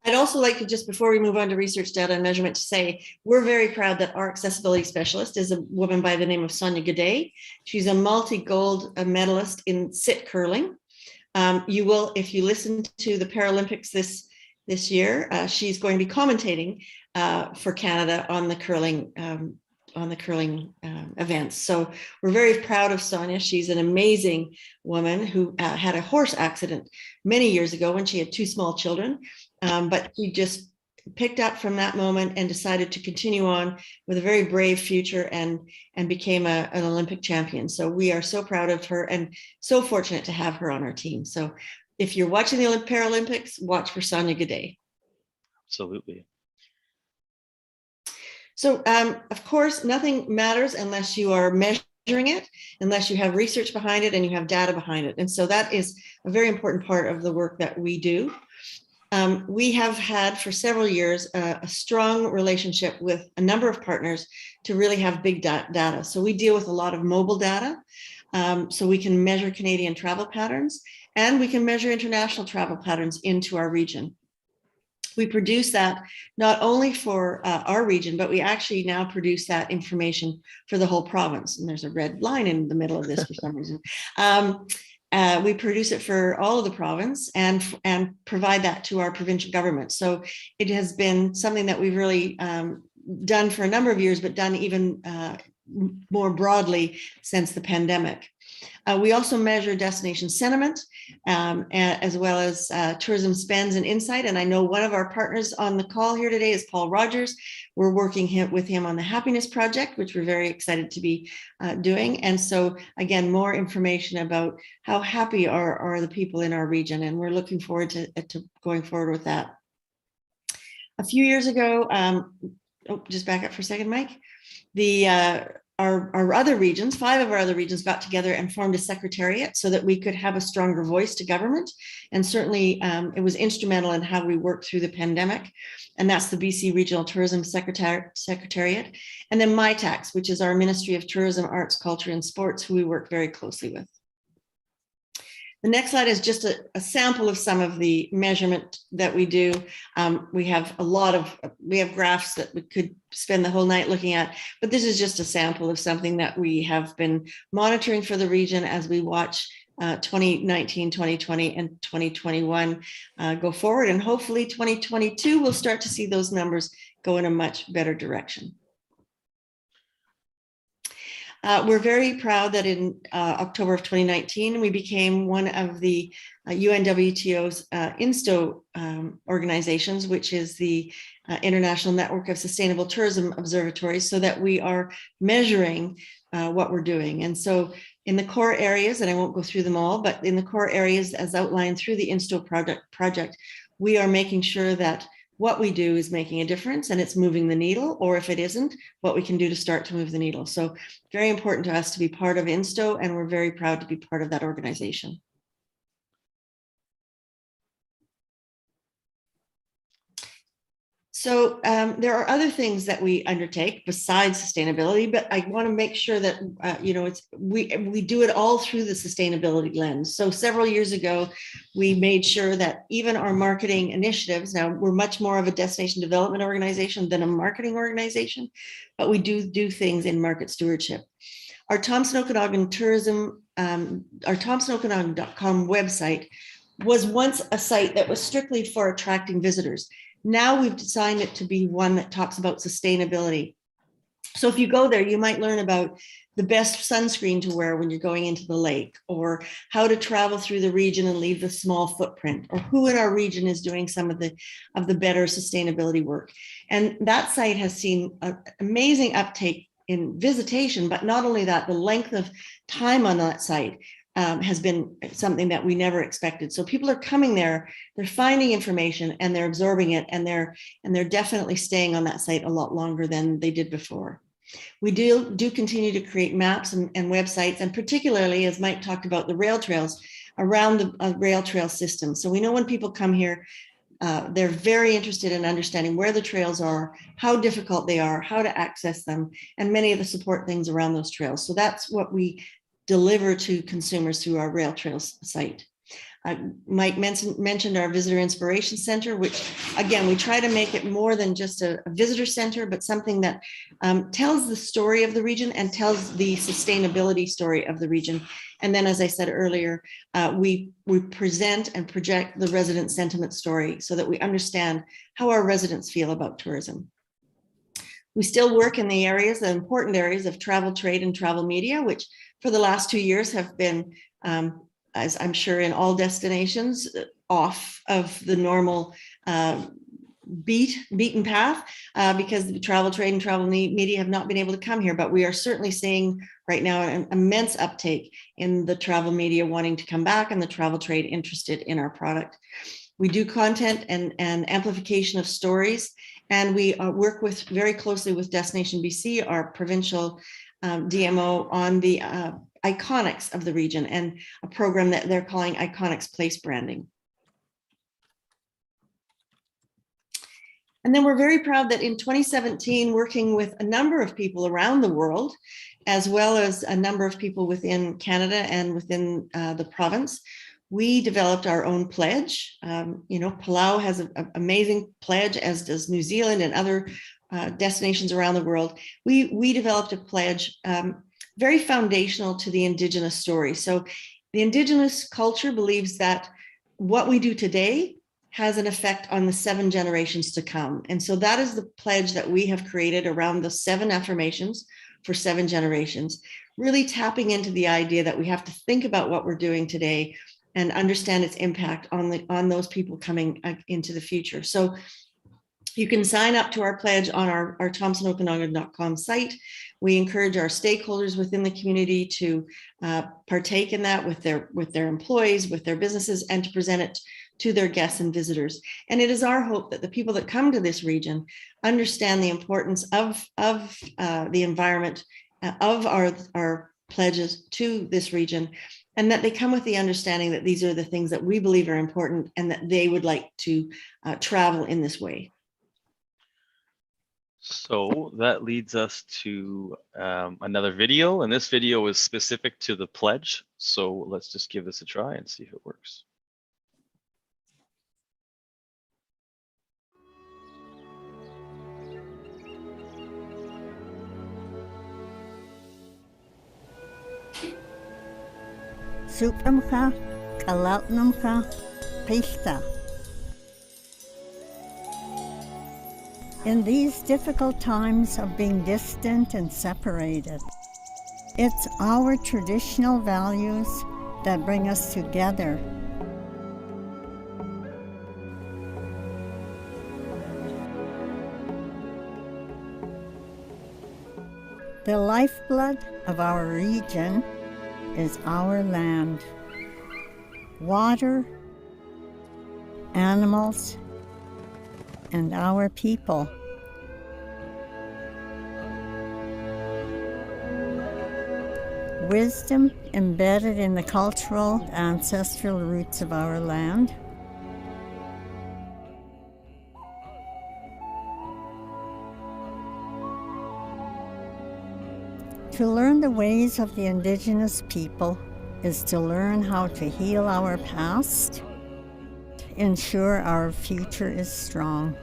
I'd also like to, just before we move on to research, data, and measurement, to say we're very proud that our accessibility specialist is a woman by the name of Sonia Gaudet. She's a multi-gold medalist in sit curling. You will, if you listen to the Paralympics this year, she's going to be commentating for Canada on the curling events. So we're very proud of Sonia. She's an amazing woman who had a horse accident many years ago when she had 2 small children. But she just picked up from that moment and decided to continue on with a very brave future and became an Olympic champion. So we are so proud of her and so fortunate to have her on our team. So if you're watching the Paralympics, watch for Sonia Gaudet. Absolutely. So of course, nothing matters unless you are measuring it, unless you have research behind it and you have data behind it. And so that is a very important part of the work that we do. We have had for several years a strong relationship with a number of partners to really have big data. So we deal with a lot of mobile data. So we can measure Canadian travel patterns and we can measure international travel patterns into our region. We produce that not only for our region, but we actually now produce that information for the whole province. And there's a red line in the middle of this for some reason. We produce it for all of the province and provide that to our provincial government. So it has been something that we've really done for a number of years, but done even more broadly since the pandemic. We also measure destination sentiment, as well as tourism spends and insight. And I know one of our partners on the call here today is Paul Rogers. We're working with him on the Happiness Project, which we're very excited to be doing. And so again, more information about how happy are the people in our region. And we're looking forward to going forward with that. A few years ago, just back up for a second, Mike. Our other regions, 5 of our other regions got together and formed a secretariat so that we could have a stronger voice to government. And certainly it was instrumental in how we worked through the pandemic. And that's the BC Regional Tourism Secretariat. And then MyTax, which is our Ministry of Tourism, Arts, Culture, and Sports, who we work very closely with. The next slide is just a sample of some of the measurement that we do. We have graphs that we could spend the whole night looking at, but this is just a sample of something that we have been monitoring for the region as we watch 2019, 2020, and 2021 go forward. And hopefully 2022, we'll start to see those numbers go in a much better direction. We're very proud that in October of 2019, we became one of the UNWTO's INSTO organizations, which is the International Network of Sustainable Tourism Observatories, so that we are measuring what we're doing. And so in the core areas, and I won't go through them all, but in the core areas as outlined through the INSTO project, we are making sure that what we do is making a difference and it's moving the needle, or if it isn't, what we can do to start to move the needle. So very important to us to be part of INSTO, and we're very proud to be part of that organization. So there are other things that we undertake besides sustainability, but I want to make sure that we do it all through the sustainability lens. So several years ago, we made sure that even our marketing initiatives, now we're much more of a destination development organization than a marketing organization, but we do things in market stewardship. Our Thompson Okanagan Tourism, our ThompsonOkanagan.com website was once a site that was strictly for attracting visitors. Now we've designed it to be one that talks about sustainability. So if you go there, you might learn about the best sunscreen to wear when you're going into the lake, or how to travel through the region and leave a small footprint, or who in our region is doing some of the better sustainability work. And that site has seen an amazing uptake in visitation, but not only that, the length of time on that site has been something that we never expected. So people are coming there, they're finding information and they're absorbing it, and they're definitely staying on that site a lot longer than they did before. We do continue to create maps and websites, and particularly, as Mike talked about, the rail trails around the rail trail system. So we know when people come here, they're very interested in understanding where the trails are, how difficult they are, how to access them, and many of the support things around those trails. So that's what we deliver to consumers through our rail trails site. Mike mentioned our Visitor Inspiration Center, which again, we try to make it more than just a visitor center, but something that tells the story of the region and tells the sustainability story of the region. And then, as I said earlier, we present and project the resident sentiment story so that we understand how our residents feel about tourism. We still work in the areas, the important areas of travel, trade, and travel media, which for the last 2 years have been, as I'm sure in all destinations, off of the normal beaten path because the travel, trade, and travel media have not been able to come here. But we are certainly seeing right now an immense uptake in the travel media wanting to come back and the travel trade interested in our product. We do content and amplification of stories, and we work very closely with Destination BC, our provincial DMO, on the iconics of the region and a program that they're calling Iconics Place Branding. And then we're very proud that in 2017, working with a number of people around the world, as well as a number of people within Canada and within the province, we developed our own pledge. Palau has an amazing pledge, as does New Zealand and other destinations around the world. We developed a pledge very foundational to the Indigenous story. So the Indigenous culture believes that what we do today has an effect on the 7 generations to come. And so that is the pledge that we have created around the 7 affirmations for 7 generations, really tapping into the idea that we have to think about what we're doing today and understand its impact on those people coming into the future. So you can sign up to our pledge on our ThompsonOkanagan.com site. We encourage our stakeholders within the community to partake in that with their employees, with their businesses, and to present it to their guests and visitors. And it is our hope that the people that come to this region understand the importance of the environment, of our pledges to this region, and that they come with the understanding that these are the things that we believe are important and that they would like to travel in this way. So that leads us to another video, and this video is specific to the pledge. So let's just give this a try and see if it works. Supramka, Kalautnamka, Pista. In these difficult times of being distant and separated, it's our traditional values that bring us together. The lifeblood of our region is our land, water, animals, and our people. Wisdom embedded in the cultural, ancestral roots of our land. To learn the ways of the Indigenous people is to learn how to heal our past, ensure our future is strong.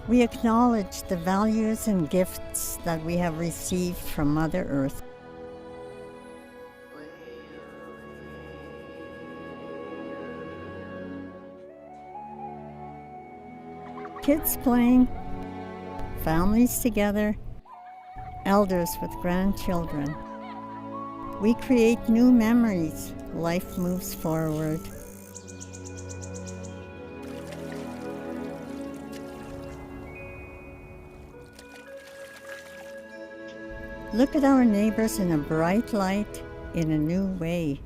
We acknowledge the values and gifts that we have received from Mother Earth. Kids playing, families together, elders with grandchildren. We create new memories. Life moves forward. Look at our neighbors in a bright light, in a new way.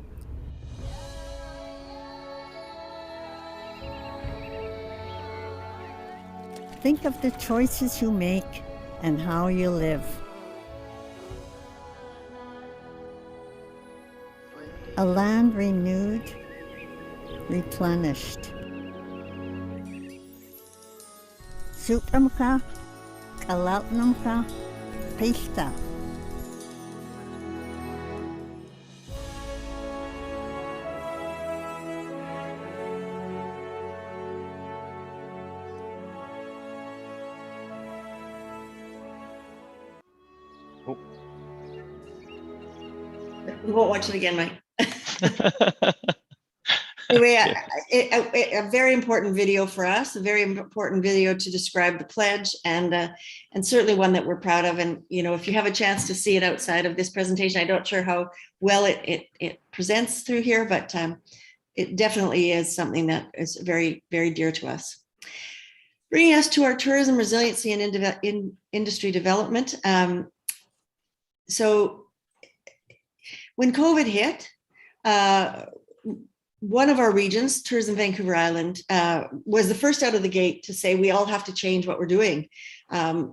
Think of the choices you make and how you live. A land renewed, replenished. Supramka, Kalautnamka, Pista. We won't watch it again, Mike. Anyway, a very important video for us, a very important video to describe the pledge, and certainly one that we're proud of. And if you have a chance to see it outside of this presentation, I'm not sure how well it presents through here, but it definitely is something that is very, very dear to us. Bringing us to our tourism resiliency and industry development. So when COVID hit, one of our regions, Tourism Vancouver Island, was the first out of the gate to say we all have to change what we're doing.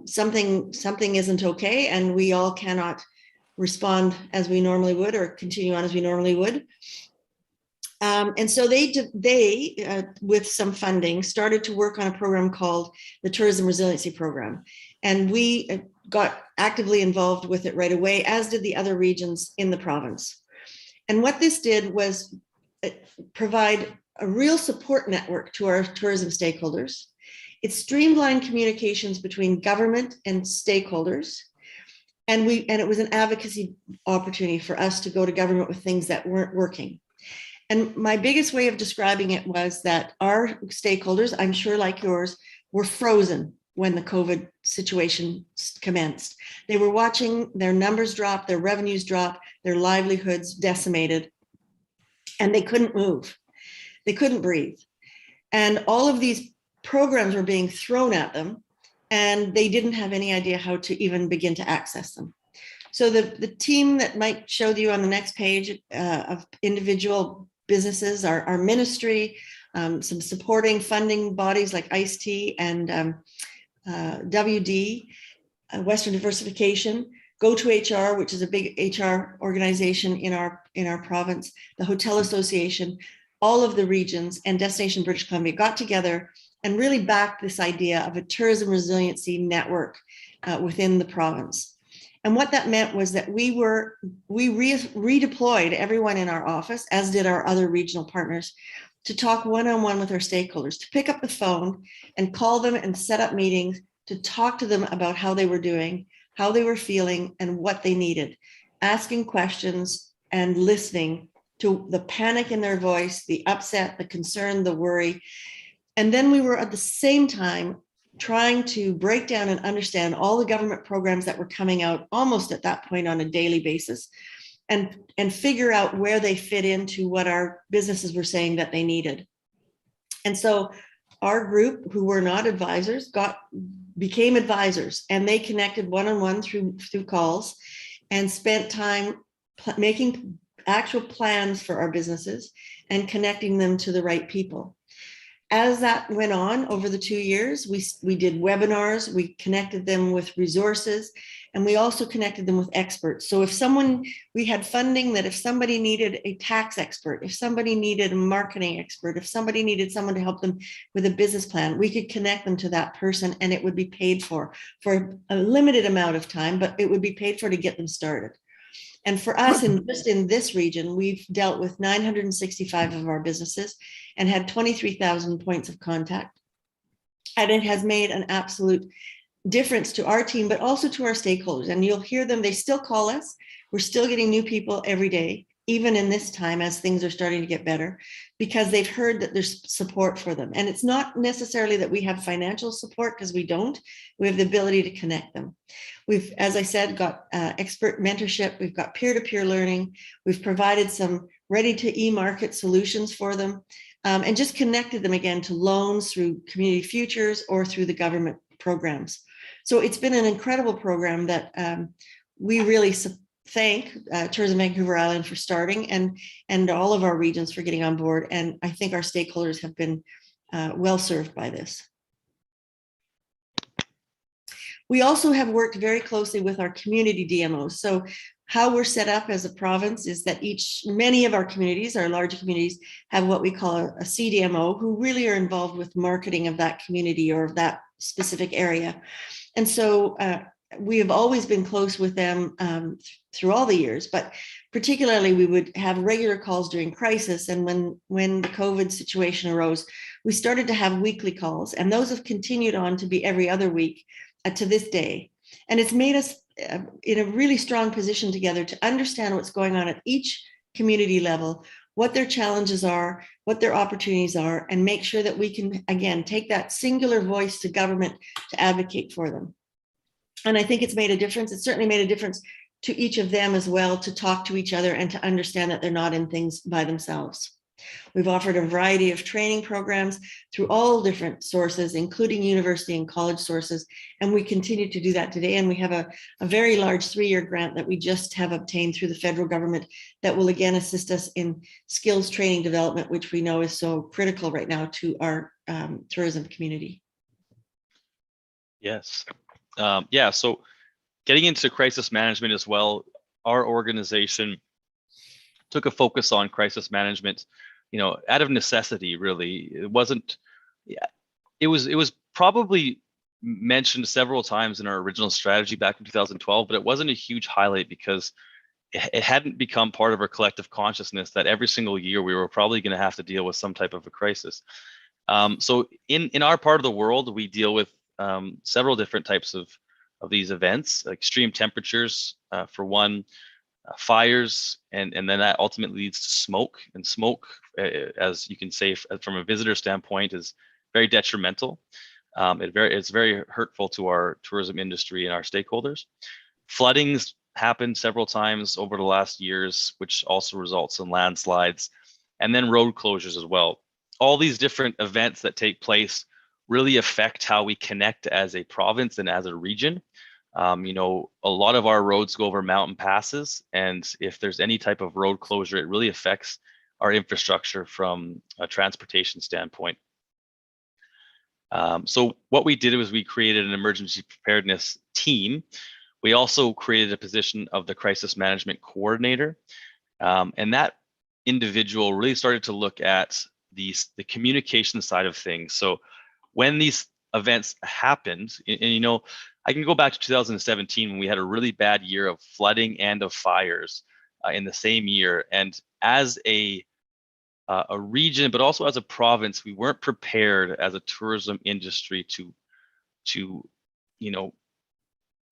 Something isn't okay, and we all cannot respond as we normally would or continue on as we normally would. And so they, with some funding, started to work on a program called the Tourism Resiliency Program. And we got actively involved with it right away, as did the other regions in the province. And what this did was provide a real support network to our tourism stakeholders. It streamlined communications between government and stakeholders. And it was an advocacy opportunity for us to go to government with things that weren't working. And my biggest way of describing it was that our stakeholders, I'm sure like yours, were frozen when the COVID situation commenced. They were watching their numbers drop, their revenues drop, their livelihoods decimated, and they couldn't move. They couldn't breathe. And all of these programs were being thrown at them, and they didn't have any idea how to even begin to access them. So the team that might show you on the next page of individual businesses, our ministry, some supporting funding bodies like ICE-T and WD, Western Diversification, Go2HR, which is a big HR organization in our province, the Hotel Association, all of the regions, and Destination British Columbia got together and really backed this idea of a tourism resiliency network within the province. And what that meant was that we redeployed everyone in our office, as did our other regional partners, to talk one-on-one with our stakeholders, to pick up the phone and call them and set up meetings to talk to them about how they were doing, how they were feeling, and what they needed, asking questions and listening to the panic in their voice, the upset, the concern, the worry. And then we were at the same time trying to break down and understand all the government programs that were coming out almost at that point on a daily basis, and figure out where they fit into what our businesses were saying that they needed. And so our group, who were not advisors, became advisors, and they connected one-on-one through calls and spent time making actual plans for our businesses and connecting them to the right people. As that went on over the 2 years, we did webinars, we connected them with resources, and we also connected them with experts. So we had funding that if somebody needed a tax expert, if somebody needed a marketing expert, if somebody needed someone to help them with a business plan, we could connect them to that person, and it would be paid for a limited amount of time, but it would be paid for to get them started. And for us, just in this region, we've dealt with 965 of our businesses and had 23,000 points of contact. And it has made an absolute difference to our team, but also to our stakeholders. And you'll hear them, they still call us. We're still getting new people every day, even in this time as things are starting to get better, because they've heard that there's support for them. And it's not necessarily that we have financial support, because we don't. We have the ability to connect them. We've, as I said, got expert mentorship. We've got peer-to-peer learning. We've provided some ready-to-e-market solutions for them, and just connected them again to loans through Community Futures or through the government programs. So it's been an incredible program that we really thank Tourism Vancouver Island for starting, and all of our regions for getting on board. And I think our stakeholders have been well served by this. We also have worked very closely with our community DMOs. So how we're set up as a province is that many of our communities, our larger communities, have what we call a CDMO, who really are involved with marketing of that community or of that specific area. And so we have always been close with them through all the years, but particularly we would have regular calls during crisis. And when the COVID situation arose, we started to have weekly calls, and those have continued on to be every other week to this day. And it's made us in a really strong position together to understand what's going on at each community level, what their challenges are, what their opportunities are, and make sure that we can, again, take that singular voice to government to advocate for them. And I think it's made a difference. It's certainly made a difference to each of them as well, to talk to each other and to understand that they're not in things by themselves. We've offered a variety of training programs through all different sources, including university and college sources, and we continue to do that today. And we have a very large 3-year grant that we just have obtained through the federal government that will again assist us in skills training development, which we know is so critical right now to our tourism community. Yes. Yeah, so getting into crisis management as well, our organization took a focus on crisis management, out of necessity, really. It wasn't, it was probably mentioned several times in our original strategy back in 2012, but it wasn't a huge highlight because it hadn't become part of our collective consciousness that every single year we were probably going to have to deal with some type of a crisis. So in our part of the world, we deal with several different types of these events, extreme temperatures, for one, fires, and then that ultimately leads to smoke. And smoke, as you can say, from a visitor standpoint, is very detrimental. It's very hurtful to our tourism industry and our stakeholders. Floodings happened several times over the last years, which also results in landslides, and then road closures as well. All these different events that take place really affect how we connect as a province and as a region. You know, a lot of our roads go over mountain passes, and if there's any type of road closure, it really affects our infrastructure from a transportation standpoint. So what we did was we created an emergency preparedness team. We also created a position of the crisis management coordinator, and that individual really started to look at the communication side of things. So when these events happened, and you know, I can go back to 2017 when we had a really bad year of flooding and of fires in the same year. And as a region, but also as a province, we weren't prepared as a tourism industry to you know,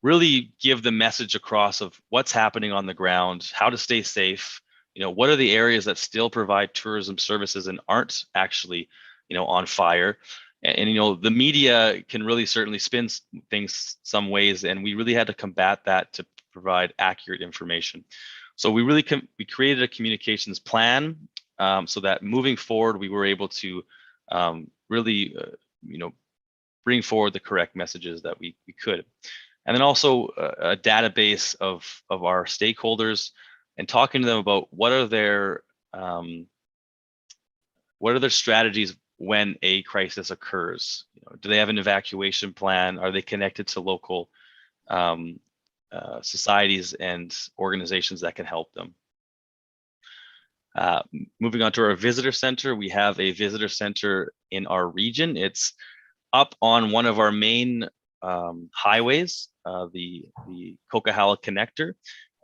really give the message across of what's happening on the ground, how to stay safe. You know, what are the areas that still provide tourism services and aren't actually, you know, on fire? And you know, the media can really certainly spin things some ways, and we really had to combat that to provide accurate information. So we really we created a communications plan so that moving forward, we were able to really, you know, bring forward the correct messages that we could. And then also a database of our stakeholders and talking to them about what are their strategies when a crisis occurs. You know, do they have an evacuation plan? Are they connected to local societies and organizations that can help them? Moving on to our visitor center, we have a visitor center in our region. It's up on one of our main highways, the Coquihalla connector,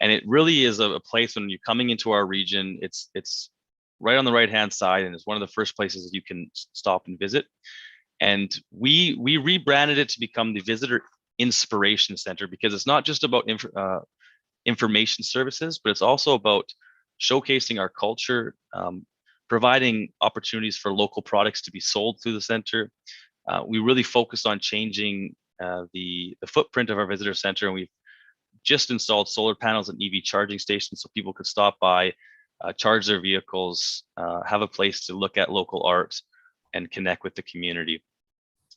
and it really is a place when you're coming into our region. It's right on the right hand side, and it's one of the first places that you can stop and visit. And we rebranded it to become the Visitor Inspiration Center, because it's not just about information services, but it's also about showcasing our culture, providing opportunities for local products to be sold through the center. We really focused on changing the footprint of our visitor center, and we've just installed solar panels and EV charging stations so people could stop by, charge their vehicles, have a place to look at local art and connect with the community.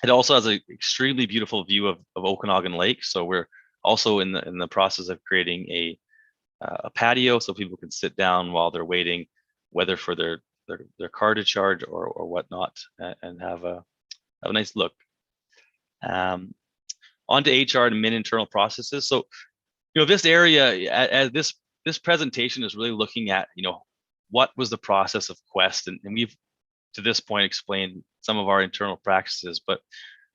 It also has an extremely beautiful view of Okanagan Lake. So we're also in the process of creating a patio so people can sit down while they're waiting, whether for their car to charge or whatnot, and have a nice look. On to HR and internal processes. So, you know, this area, as this presentation is really looking at, you know, what was the process of QUEST, and we've to this point explained some of our internal practices, but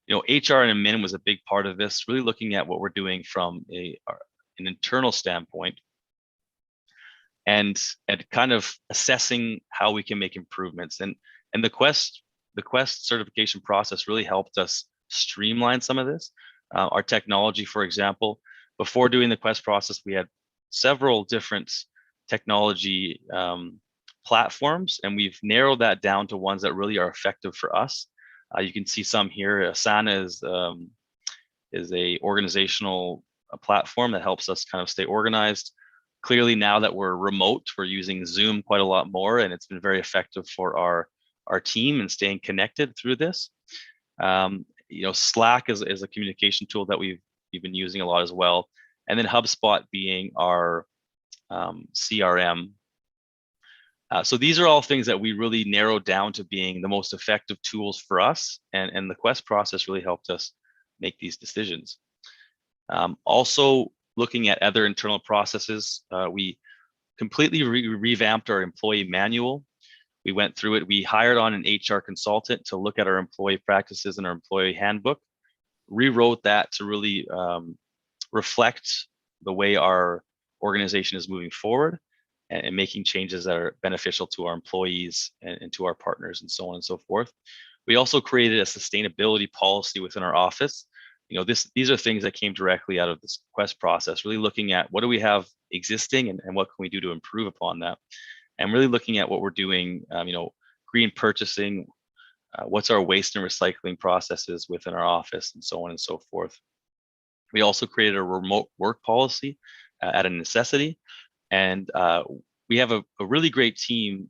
you know, HR and admin was a big part of this, really looking at what we're doing from an internal standpoint, and kind of assessing how we can make improvements. And the QUEST certification process really helped us streamline some of this. Our technology, for example, before doing the QUEST process, we had several different technology platforms, and we've narrowed that down to ones that really are effective for us. You can see some here. Asana is a organizational platform that helps us kind of stay organized. Clearly, now that we're remote, we're using Zoom quite a lot more, and it's been very effective for our team and staying connected through this. You know, Slack is a communication tool that we've been using a lot as well, and then HubSpot being our CRM. So these are all things that we really narrowed down to being the most effective tools for us, and the QUEST process really helped us make these decisions. Also, looking at other internal processes, we completely revamped our employee manual. We went through it. We hired on an HR consultant to look at our employee practices and our employee handbook, rewrote that to really reflect the way our organization is moving forward, and making changes that are beneficial to our employees and to our partners, and so on and so forth. We also created a sustainability policy within our office. You know, these are things that came directly out of this QUEST process, really looking at what do we have existing and what can we do to improve upon that. And really looking at what we're doing, you know, green purchasing, what's our waste and recycling processes within our office, and so on and so forth. We also created a remote work policy at a necessity. And we have a really great team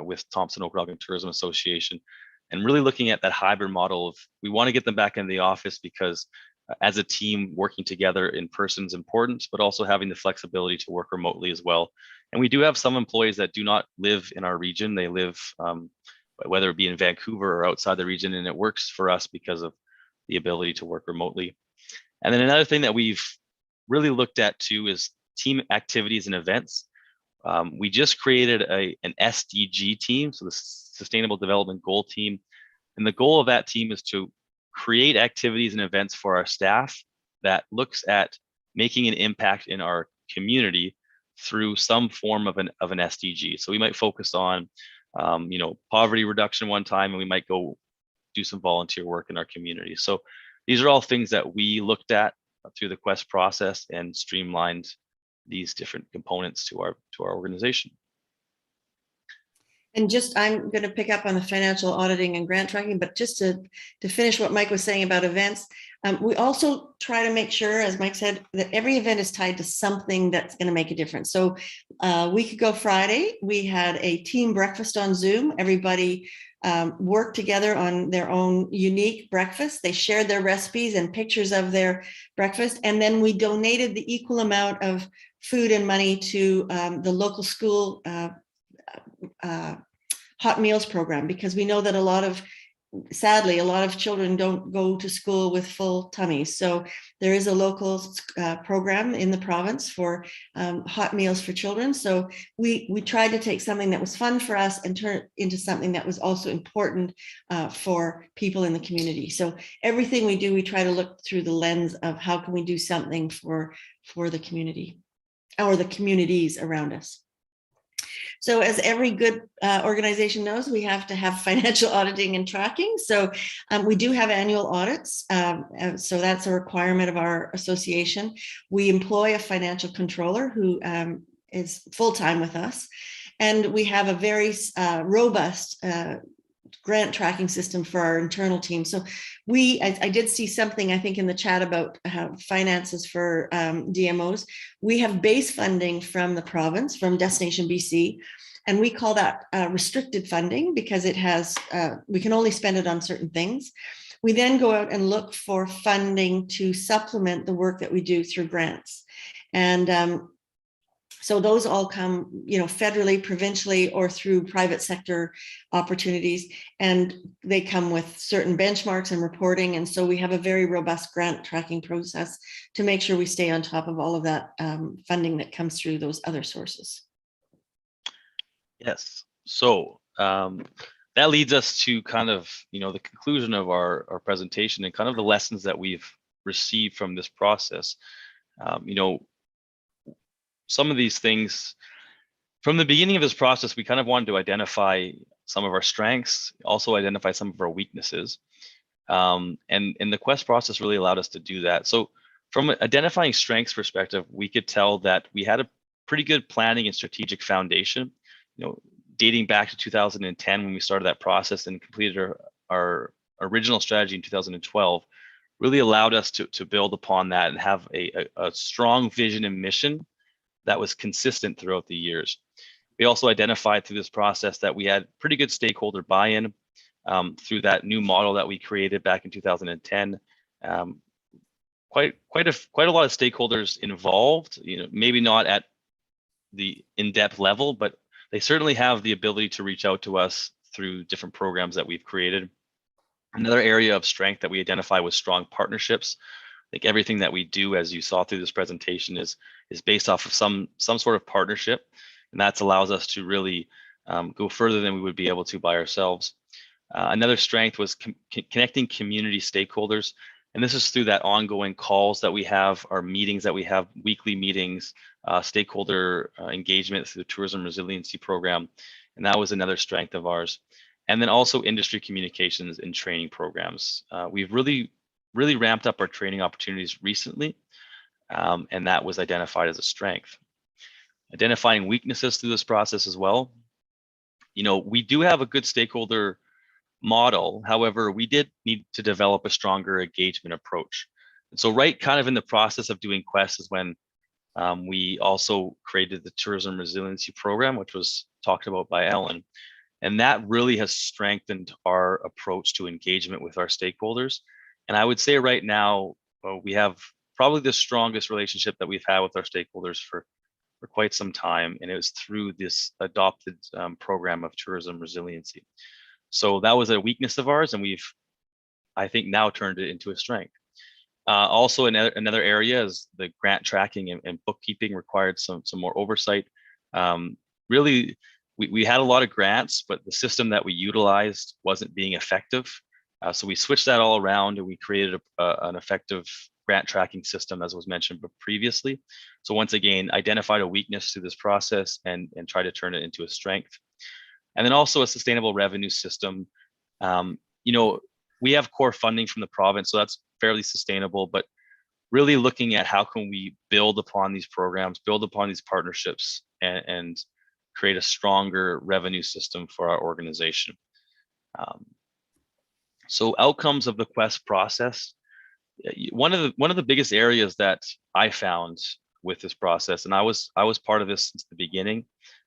with Thompson Okanagan Tourism Association. and really looking at that hybrid model of, we want to get them back in the office because as a team working together in person is important, but also having the flexibility to work remotely as well. And we do have some employees that do not live in our region. They live, whether it be in Vancouver or outside the region, and it works for us because of the ability to work remotely. And then another thing that we've really looked at too is team activities and events. We just created an SDG team, so the Sustainable Development Goal team. And the goal of that team is to create activities and events for our staff that looks at making an impact in our community through some form of an SDG. So we might focus on, poverty reduction one time, and we might go do some volunteer work in our community. So these are all things that we looked at through the QUEST process and streamlined these different components to our organization. And I'm going to pick up on the financial auditing and grant tracking, but just to finish what Mike was saying about events, we also try to make sure, as Mike said, that every event is tied to something that's going to make a difference. So a week ago Friday, we had a team breakfast on Zoom. Everybody worked together on their own unique breakfast. They shared their recipes and pictures of their breakfast. And then we donated the equal amount of food and money to the local school hot meals program, because we know that sadly, a lot of children don't go to school with full tummies. So there is a local program in the province for hot meals for children. So we tried to take something that was fun for us and turn it into something that was also important for people in the community. So everything we do, we try to look through the lens of how can we do something for the community or the communities around us. So as every good organization knows, we have to have financial auditing and tracking. So we do have annual audits. So that's a requirement of our association. We employ a financial controller who is full-time with us. And we have a very robust grant tracking system for our internal team. So I did see something, I think, in the chat about finances for DMOs. We have base funding from the province, from Destination BC, and we call that restricted funding because it has, we can only spend it on certain things. We then go out and look for funding to supplement the work that we do through grants. And so those all come, federally, provincially, or through private sector opportunities, and they come with certain benchmarks and reporting. And so we have a very robust grant tracking process to make sure we stay on top of all of that funding that comes through those other sources. Yes. So that leads us to kind of, the conclusion of our presentation and kind of the lessons that we've received from this process. Some of these things, from the beginning of this process, we kind of wanted to identify some of our strengths, also identify some of our weaknesses. And the QUEST process really allowed us to do that. So from an identifying strengths perspective, we could tell that we had a pretty good planning and strategic foundation, dating back to 2010 when we started that process and completed our original strategy in 2012, really allowed us to build upon that and have a strong vision and mission that was consistent throughout the years. We also identified through this process that we had pretty good stakeholder buy-in through that new model that we created back in 2010. Quite a lot of stakeholders involved, maybe not at the in-depth level, but they certainly have the ability to reach out to us through different programs that we've created. Another area of strength that we identify was strong partnerships. I think everything that we do, as you saw through this presentation, is based off of some sort of partnership, and that allows us to really go further than we would be able to by ourselves. Another strength was connecting community stakeholders, and this is through that ongoing calls that we have, our meetings that we have, weekly meetings, stakeholder engagement through the Tourism Resiliency Program, and that was another strength of ours. And then also industry communications and training programs. We've really ramped up our training opportunities recently, and that was identified as a strength. Identifying weaknesses through this process as well. We do have a good stakeholder model. However, we did need to develop a stronger engagement approach. And so right kind of in the process of doing QUEST is when we also created the Tourism Resiliency Program, which was talked about by Ellen. And that really has strengthened our approach to engagement with our stakeholders. And I would say right now, we have probably the strongest relationship that we've had with our stakeholders for quite some time. And it was through this adopted program of tourism resiliency. So that was a weakness of ours, and we've, I think, now turned it into a strength. Also, another area is the grant tracking and bookkeeping required some more oversight. Really, we had a lot of grants, but the system that we utilized wasn't being effective. So we switched that all around, and we created an effective grant tracking system, as was mentioned previously. So once again, identified a weakness through this process and try to turn it into a strength. And then also a sustainable revenue system. You know, we have core funding from the province, so that's fairly sustainable, but really looking at how can we build upon these programs, build upon these partnerships, and create a stronger revenue system for our organization. So outcomes of the QUEST process. One of the biggest areas that I found with this process, and I was part of this since the beginning.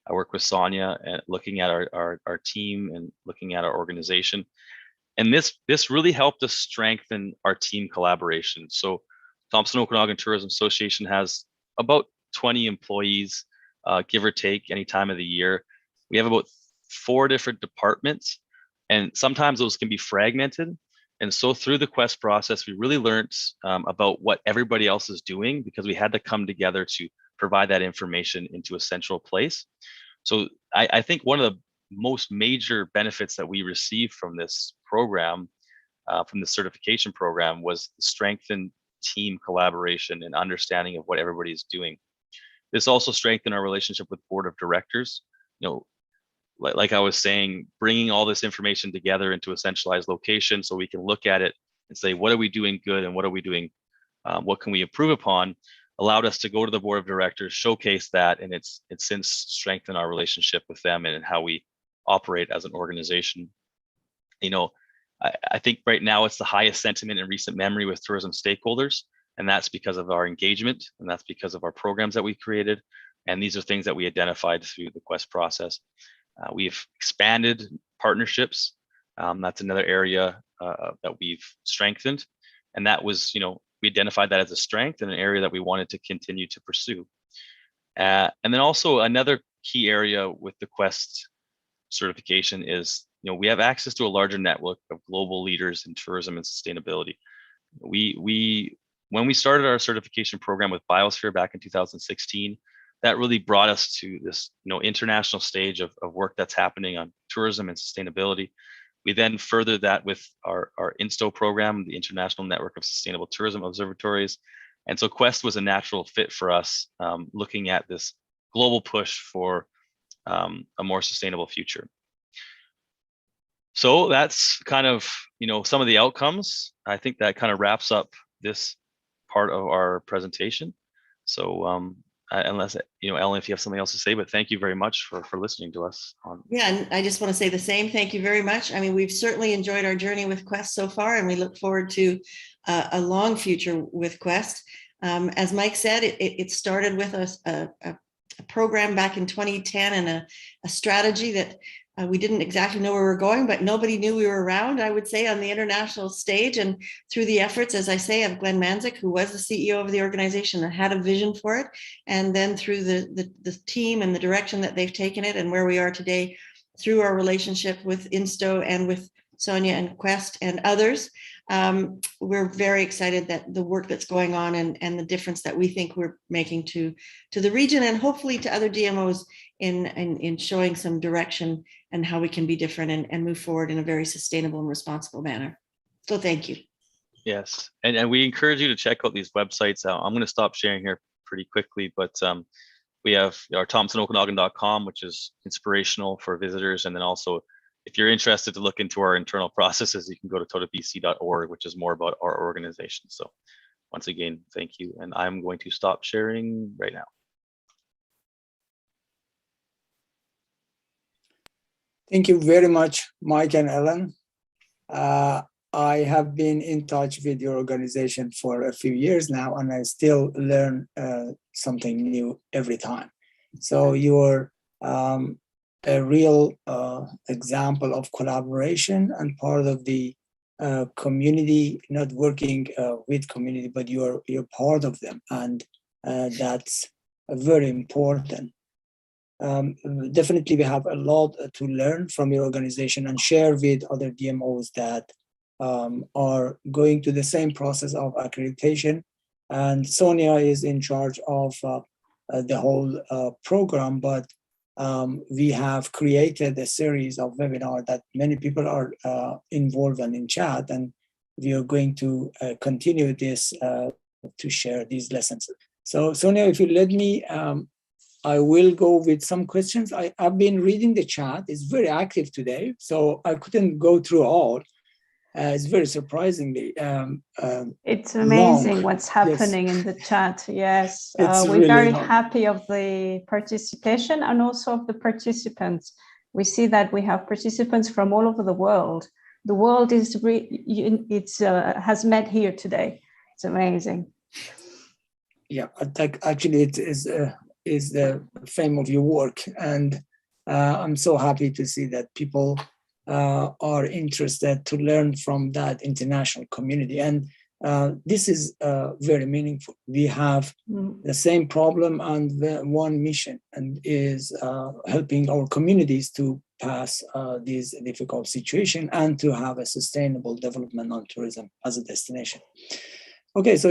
I work with Sonia and looking at our team and looking at our organization. And this really helped us strengthen our team collaboration. So Thompson Okanagan Tourism Association has about 20 employees, give or take, any time of the year. We have about 4 different departments, and sometimes those can be fragmented. And so through the QUEST process, we really learned about what everybody else is doing, because we had to come together to provide that information into a central place. So I think one of the most major benefits that we received from this program, from the certification program, was strengthened team collaboration and understanding of what everybody's doing. This also strengthened our relationship with board of directors. You know, like I was saying, bringing all this information together into a centralized location so we can look at it and say, what are we doing good and what are we doing, what can we improve upon, allowed us to go to the board of directors, showcase that, and it's since strengthened our relationship with them and how we operate as an organization. You know, I think right now it's the highest sentiment in recent memory with tourism stakeholders, and that's because of our engagement, and that's because of our programs that we created. And these are things that we identified through the QUEST process. We've expanded partnerships. That's another area that we've strengthened. And that was, you know, we identified that as a strength and an area that we wanted to continue to pursue. And then also another key area with the QUEST certification is, you know, we have access to a larger network of global leaders in tourism and sustainability. When we started our certification program with Biosphere back in 2016, that really brought us to this, you know, international stage of work that's happening on tourism and sustainability. We then furthered that with our INSTO program, the International Network of Sustainable Tourism Observatories. And so QUEST was a natural fit for us, looking at this global push for a more sustainable future. So that's kind of, you know, some of the outcomes. I think that kind of wraps up this part of our presentation. So unless, you know, Ellen, if you have something else to say, but thank you very much for listening to us. Yeah, and I just want to say the same. Thank you very much. I mean, we've certainly enjoyed our journey with QUEST so far, and we look forward to a long future with QUEST. As Mike said, it started with a program back in 2010 and a strategy that we didn't exactly know where we were going, but nobody knew we were around, I would say, on the international stage. And through the efforts, as I say, of Glenn Manzik, who was the CEO of the organization and had a vision for it, and then through the team and the direction that they've taken it and where we are today, through our relationship with INSTO and with Sonia and QUEST and others, we're very excited that the work that's going on and the difference that we think we're making to the region and hopefully to other DMOs in showing some direction and how we can be different and move forward in a very sustainable and responsible manner. So thank you. Yes, and we encourage you to check out these websites. I'm going to stop sharing here pretty quickly, but we have our ThompsonOkanagan.com, which is inspirational for visitors, and then also, if you're interested to look into our internal processes, you can go to TOTABC.org, which is more about our organization. So once again, thank you. And I'm going to stop sharing right now. Thank you very much, Mike and Ellen. I have been in touch with your organization for a few years now, and I still learn something new every time. So your a real example of collaboration and part of the community, not working with community, but you're part of them, and that's very important. Definitely, we have a lot to learn from your organization and share with other DMOs that are going to the same process of accreditation. And Sonia is in charge of the whole program, but we have created a series of webinars that many people are involved in chat, and we are going to continue this to share these lessons. So Sonia, if you let me, I will go with some questions. I've been reading the chat. It's very active today, so I couldn't go through all. It's very surprisingly it's amazing long. what's happening in the chat. Yes, It's we're really very long. happy of the participation and also of the participants. We see that we have participants from all over the world. The world is has met here today. It's amazing. Yeah, actually, it is the fame of your work, and I'm so happy to see that people are interested to learn from that international community, and this is very meaningful. We have the same problem and one mission, and is helping our communities to pass this difficult situation and to have a sustainable development on tourism as a destination. Okay, so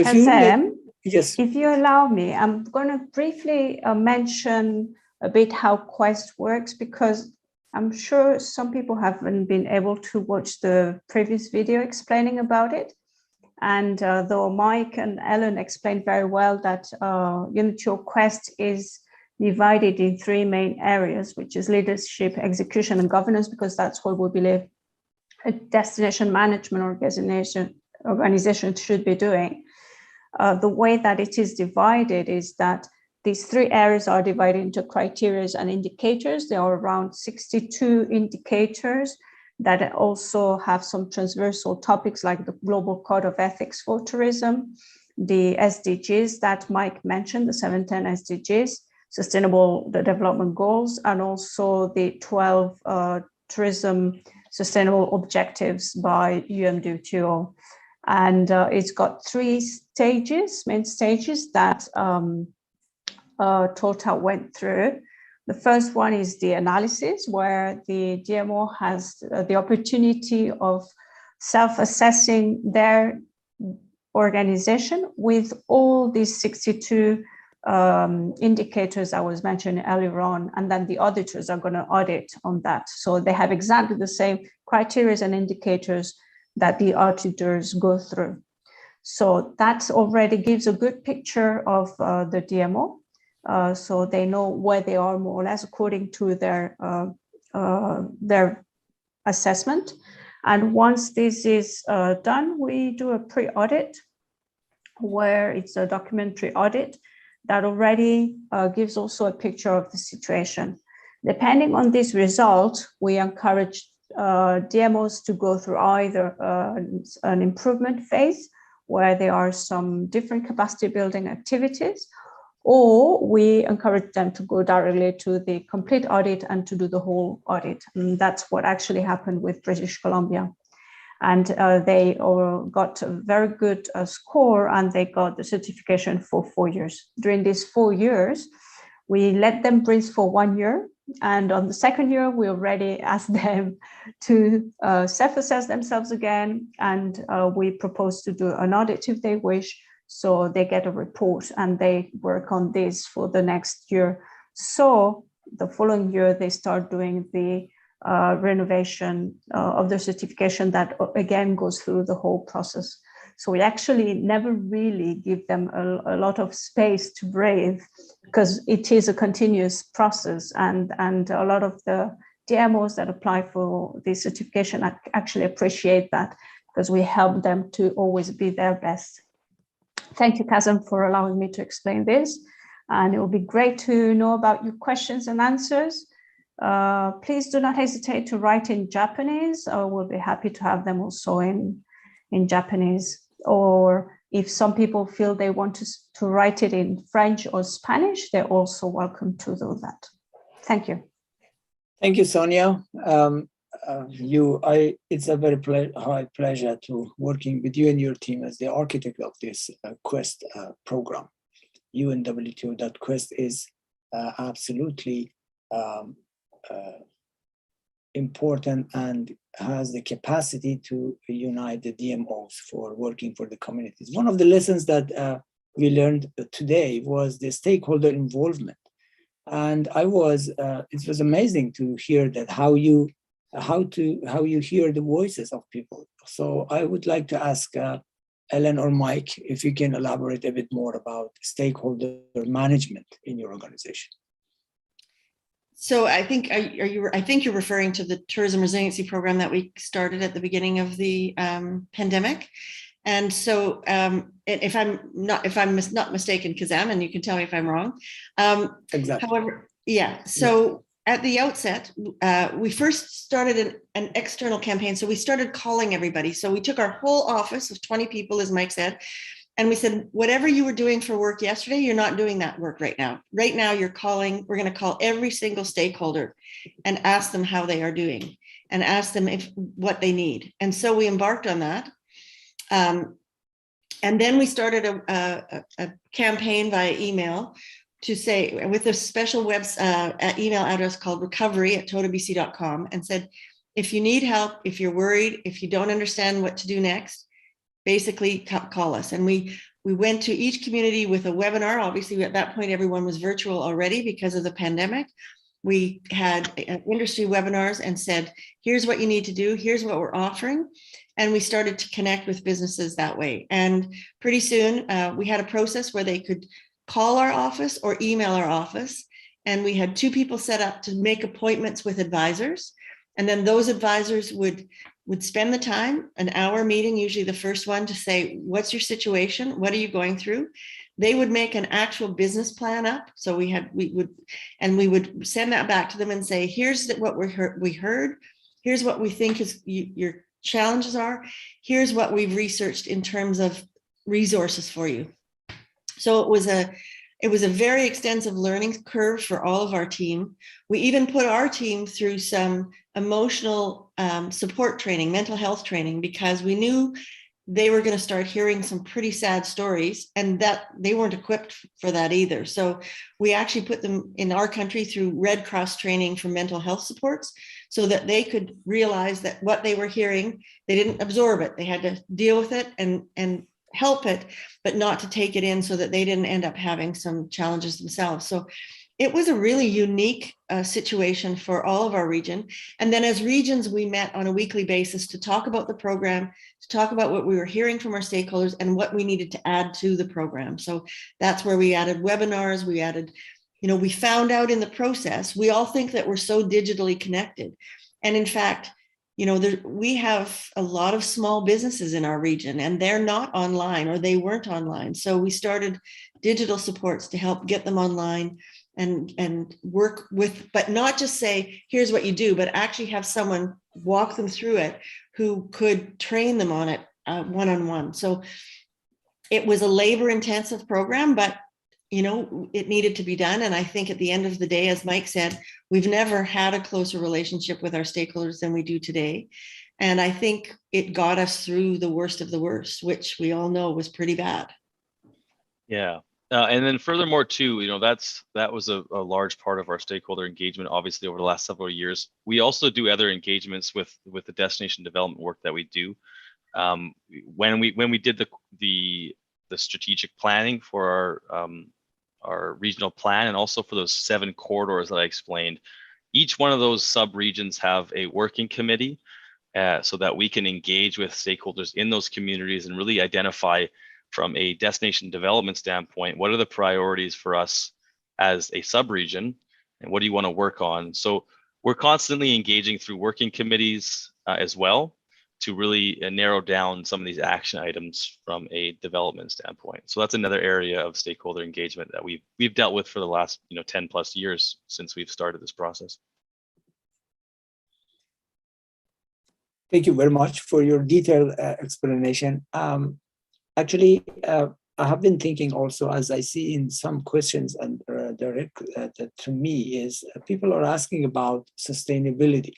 yes, if you allow me, I'm going to briefly mention a bit how QUEST works, because I'm sure some people haven't been able to watch the previous video explaining about it. And though Mike and Ellen explained very well that UNWTO.QUEST is divided in three main areas, which is leadership, execution, and governance, because that's what we believe a destination management organization should be doing. The way that it is divided is that these three areas are divided into criteria and indicators. There are around 62 indicators that also have some transversal topics like the Global Code of Ethics for Tourism, the SDGs that Mike mentioned, the 710 SDGs, Sustainable Development Goals, and also the 12 Tourism Sustainable Objectives by UNWTO. And it's got three stages, main stages that TOTA went through. The first one is the analysis, where the DMO has the opportunity of self-assessing their organization with all these 62 indicators I was mentioning earlier on, and then the auditors are going to audit on that. So they have exactly the same criteria and indicators that the auditors go through. So that already gives a good picture of the DMO. So they know where they are more or less according to their assessment. And once this is done, we do a pre-audit, where it's a documentary audit that already gives also a picture of the situation. Depending on this result, we encourage DMOs to go through either an improvement phase, where there are some different capacity building activities, or we encourage them to go directly to the complete audit and to do the whole audit. And that's what actually happened with British Columbia. And they all got a very good score, and they got the certification for 4 years. During these 4 years, we let them breathe for 1 year. And on the second year, we already asked them to self-assess themselves again. And we propose to do an audit if they wish. So they get a report and they work on this for the next year. So the following year, they start doing the renovation of the certification that again goes through the whole process. So we actually never really give them a lot of space to breathe, because it is a continuous process, and a lot of the DMOs that apply for the certification actually appreciate that, because we help them to always be their best. Thank you, Kazem, for allowing me to explain this. And it will be great to know about your questions and answers. Please do not hesitate to write in Japanese. We'll be happy to have them also in Japanese. Or if some people feel they want to write it in French or Spanish, they're also welcome to do that. Thank you. Thank you, Sonia. It's a very high pleasure to working with you and your team as the architect of this QUEST program. UNWTO.QUEST is absolutely important and has the capacity to unite the DMOs for working for the communities. One of the lessons that we learned today was the stakeholder involvement. And it was amazing to hear that how you hear the voices of people. So I would like to ask Ellen or Mike if you can elaborate a bit more about stakeholder management in your organization. So I think you're referring to the tourism resiliency program that we started at the beginning of the pandemic. And so if I'm not mistaken, Kazam, and you can tell me if I'm wrong. Exactly. However, yeah. So at the outset, we first started an external campaign. So we started calling everybody. So we took our whole office of 20 people, as Mike said, and we said, whatever you were doing for work yesterday, you're not doing that work right now. Right now, we're going to call every single stakeholder and ask them how they are doing and ask them what they need. And so we embarked on that. And then we started a campaign via email to say, with a special email address called recovery@totabc.com, and said, if you need help, if you're worried, if you don't understand what to do next, basically call us. And we went to each community with a webinar. Obviously, at that point, everyone was virtual already because of the pandemic. We had industry webinars and said, here's what you need to do. Here's what we're offering. And we started to connect with businesses that way. And pretty soon we had a process where they could call our office or email our office. And we had 2 people set up to make appointments with advisors. And then those advisors would spend the time, an hour meeting, usually the first one, to say, what's your situation? What are you going through? They would make an actual business plan up. So we would send that back to them and say, here's what we heard. Here's what we think your challenges are. Here's what we've researched in terms of resources for you. So it was a very extensive learning curve for all of our team. We even put our team through some emotional support training, mental health training, because we knew they were going to start hearing some pretty sad stories, and that they weren't equipped for that either. So we actually put them in our country through Red Cross training for mental health supports, so that they could realize that what they were hearing, they didn't absorb it. They had to deal with it and help it, but not to take it in, so that they didn't end up having some challenges themselves. So it was a really unique situation for all of our region. And then as regions, we met on a weekly basis to talk about the program, to talk about what we were hearing from our stakeholders and what we needed to add to the program. So that's where we added webinars, we added, we found out in the process, we all think that we're so digitally connected. And in fact, we have a lot of small businesses in our region, and they're not online, or they weren't online. So we started digital supports to help get them online and work with, but not just say, here's what you do, but actually have someone walk them through it who could train them on it one-on-one. So it was a labor-intensive program, but it needed to be done. And I think at the end of the day, as Mike said, we've never had a closer relationship with our stakeholders than we do today. And I think it got us through the worst of the worst, which we all know was pretty bad. Yeah. And then furthermore, too, that was a large part of our stakeholder engagement, obviously, over the last several years. We also do other engagements with the destination development work that we do. When we did the strategic planning for our regional plan, and also for those 7 corridors that I explained, each one of those sub-regions have a working committee so that we can engage with stakeholders in those communities and really identify, from a destination development standpoint, what are the priorities for us as a sub-region, and what do you want to work on? So we're constantly engaging through working committees as well, to really narrow down some of these action items from a development standpoint. So that's another area of stakeholder engagement that we've dealt with for the last 10 plus years since we've started this process. Thank you very much for your detailed explanation. Actually, I have been thinking also, as I see in some questions and direct to me, is people are asking about sustainability.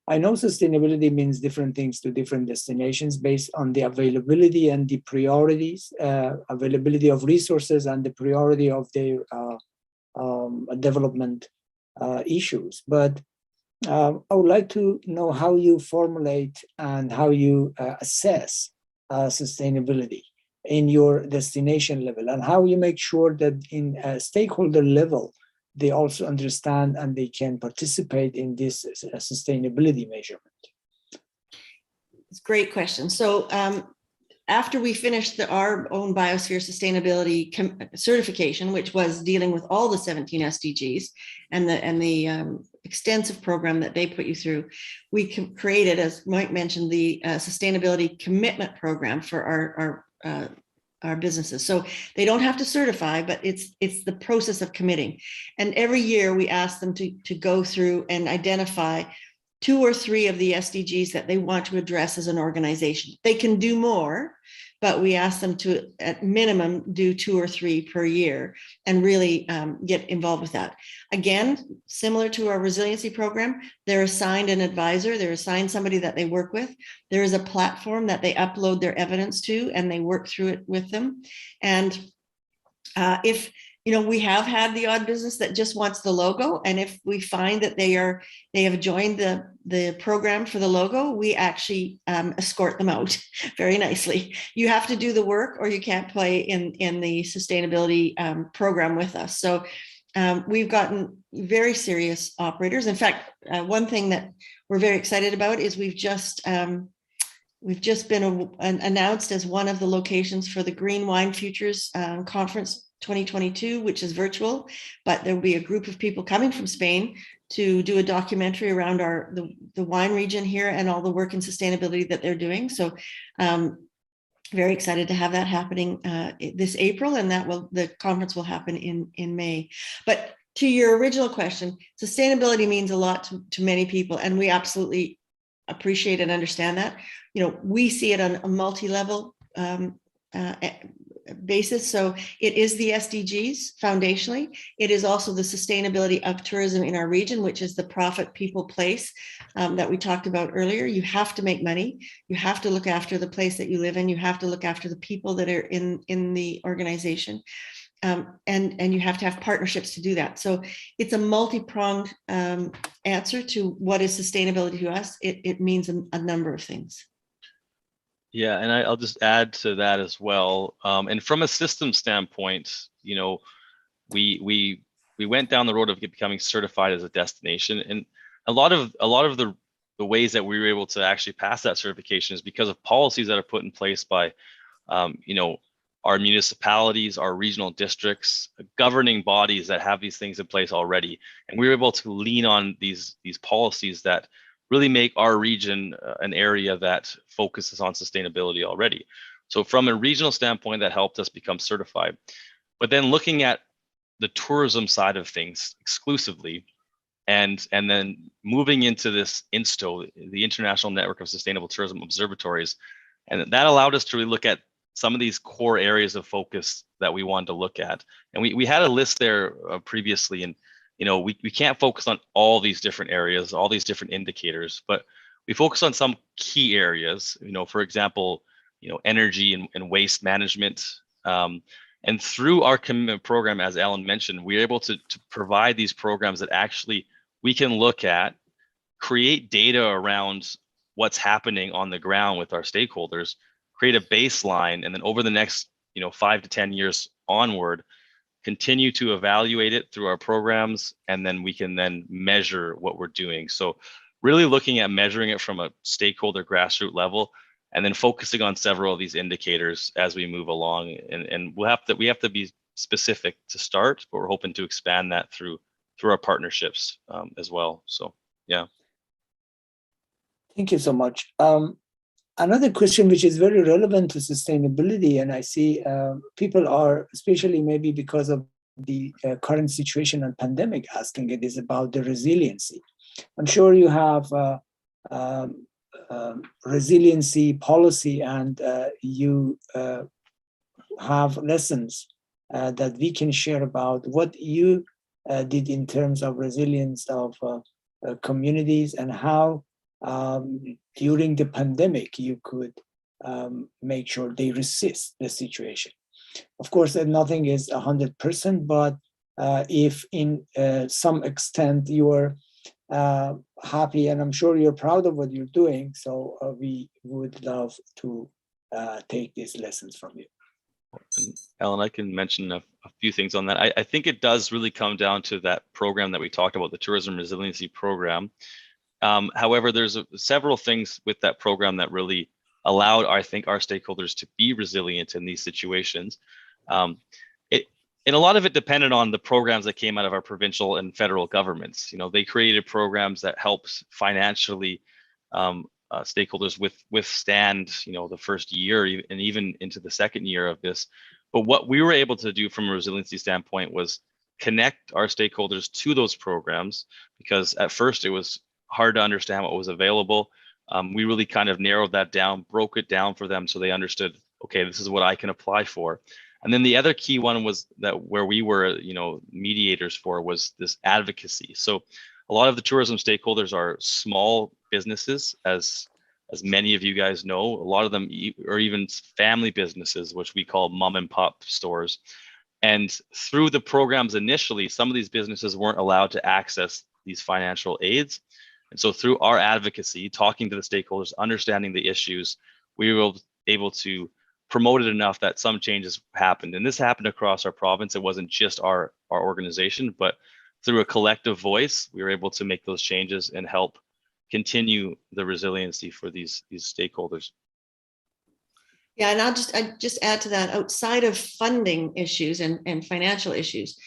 I know sustainability means different things to different destinations based on the availability and the priorities, availability of resources and the priority of their development issues. But I would like to know how you formulate and how you assess sustainability in your destination level, and how you make sure that in a stakeholder level, they also understand and they can participate in this sustainability measurement. It's a great question. So after we finished our own biosphere sustainability certification, which was dealing with all the 17 SDGs and the extensive program that they put you through, we created, as Mike mentioned, the sustainability commitment program for our businesses. So they don't have to certify, but it's the process of committing. And every year we ask them to go through and identify 2 or 3 of the SDGs that they want to address as an organization. They can do more, but we ask them to, at minimum, do 2 or 3 per year and really get involved with that. Again, similar to our resiliency program, they're assigned an advisor, they're assigned somebody that they work with. There is a platform that they upload their evidence to, and they work through it with them. And if we have had the odd business that just wants the logo, and if we find that they have joined the program for the logo, we actually escort them out very nicely. You have to do the work, or you can't play in the sustainability program with us. So we've gotten very serious operators. In fact, one thing that we're very excited about is we've just been announced as one of the locations for the Green Wine Futures Conference 2022, which is virtual, but there will be a group of people coming from Spain to do a documentary around the wine region here and all the work in sustainability that they're doing. So very excited to have that happening this April, and the conference will happen in May. But to your original question, sustainability means a lot to many people, and we absolutely appreciate and understand that. We see it on a multi-level basis. So it is the SDGs foundationally. It is also the sustainability of tourism in our region, which is the profit, people, place that we talked about earlier. You have to make money. You have to look after the place that you live in. You have to look after the people that are in the organization. And you have to have partnerships to do that. So it's a multi-pronged answer to what is sustainability to us. It means a number of things. Yeah, and I'll just add to that as well. And from a system standpoint, we went down the road of becoming certified as a destination, and a lot of the ways that we were able to actually pass that certification is because of policies that are put in place by, our municipalities, our regional districts, governing bodies that have these things in place already, and we were able to lean on these policies that really make our region an area that focuses on sustainability already. So from a regional standpoint, that helped us become certified. But then looking at the tourism side of things exclusively, and then moving into this INSTO, the International Network of Sustainable Tourism Observatories, and that allowed us to really look at some of these core areas of focus that we wanted to look at. And we had a list there previously, and we can't focus on all these different areas, all these different indicators, but we focus on some key areas, for example, energy and waste management. And through our commitment program, as Alan mentioned, we're able to provide these programs that actually we can look at, create data around what's happening on the ground with our stakeholders, create a baseline, and then over the next 5 to 10 years onward, continue to evaluate it through our programs, and then we can then measure what we're doing. So really looking at measuring it from a stakeholder grassroots level, and then focusing on several of these indicators as we move along. And we have to be specific to start, but we're hoping to expand that through our partnerships as well. So yeah. Thank you so much. Another question which is very relevant to sustainability, and I see people are, especially maybe because of the current situation and pandemic, asking it, is about the resiliency. I'm sure you have resiliency policy, and you have lessons that we can share about what you did in terms of resilience of communities and how during the pandemic you could make sure they resist the situation. Of course, nothing is 100%, but if in some extent you are happy, and I'm sure you're proud of what you're doing, so we would love to take these lessons from you. And Ellen, I can mention a few things on that. I think it does really come down to that program that we talked about, the Tourism Resiliency Program. However, there's several things with that program that really allowed, I think, our stakeholders to be resilient in these situations. And a lot of it depended on the programs that came out of our provincial and federal governments. You know, they created programs that helps financially stakeholders withstand, you know, the first year and even into the second year of this. But what we were able to do from a resiliency standpoint was connect our stakeholders to those programs, because at first it was hard to understand what was available. We really kind of narrowed that down, broke it down for them so they understood, okay, this is what I can apply for. And then the other key one was that where we were, you know, mediators for was this advocacy. So a lot of the tourism stakeholders are small businesses, as many of you guys know. A lot of them are even family businesses, which we call mom and pop stores. And through the programs initially, some of these businesses weren't allowed to access these financial aids. And so through our advocacy, talking to the stakeholders, understanding the issues, we were able to promote it enough that some changes happened. And this happened across our province. It wasn't just our organization, but through a collective voice, we were able to make those changes and help continue the resiliency for these stakeholders. Yeah, and I just add to that, outside of funding issues and financial issues,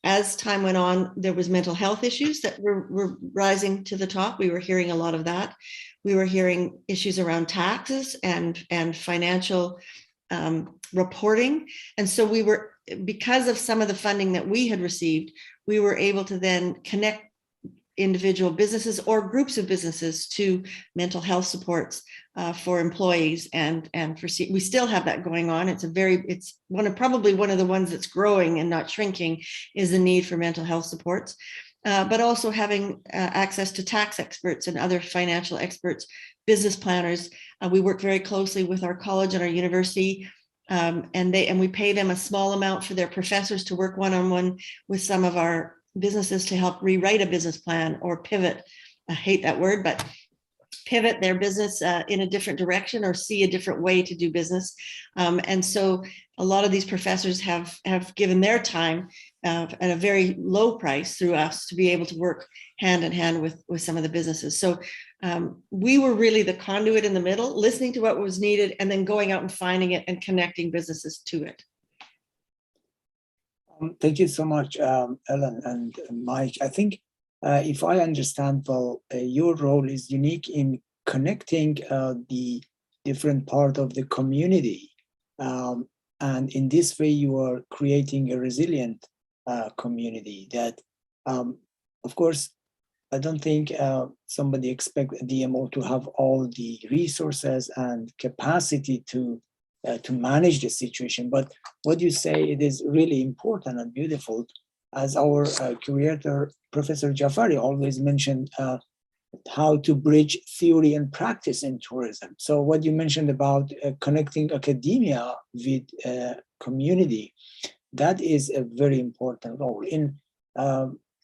as time went on, there was mental health issues that were rising to the top. We were hearing a lot of that. We were hearing issues around taxes and financial reporting. And so we were, because of some of the funding that we had received, we were able to then connect individual businesses or groups of businesses to mental health supports for employees, and we still have that going on. It's probably one of the ones that's growing and not shrinking, is the need for mental health supports, but also having access to tax experts and other financial experts, business planners. We work very closely with our college and our university, and we pay them a small amount for their professors to work one-on-one with some of our businesses to help rewrite a business plan or pivot. I hate that word, but pivot their business in a different direction or see a different way to do business. And so a lot of these professors have given their time at a very low price through us to be able to work hand in hand with some of the businesses. So we were really the conduit in the middle, listening to what was needed and then going out and finding it and connecting businesses to it. Thank you so much, Ellen and Mike. I think if I understand well, your role is unique in connecting the different part of the community. And in this way, you are creating a resilient community that, of course, I don't think somebody expects a DMO to have all the resources and capacity to manage the situation. But what you say, it is really important and beautiful. As our curator, Professor Jafari, always mentioned how to bridge theory and practice in tourism. So what you mentioned about connecting academia with community, that is a very important role. In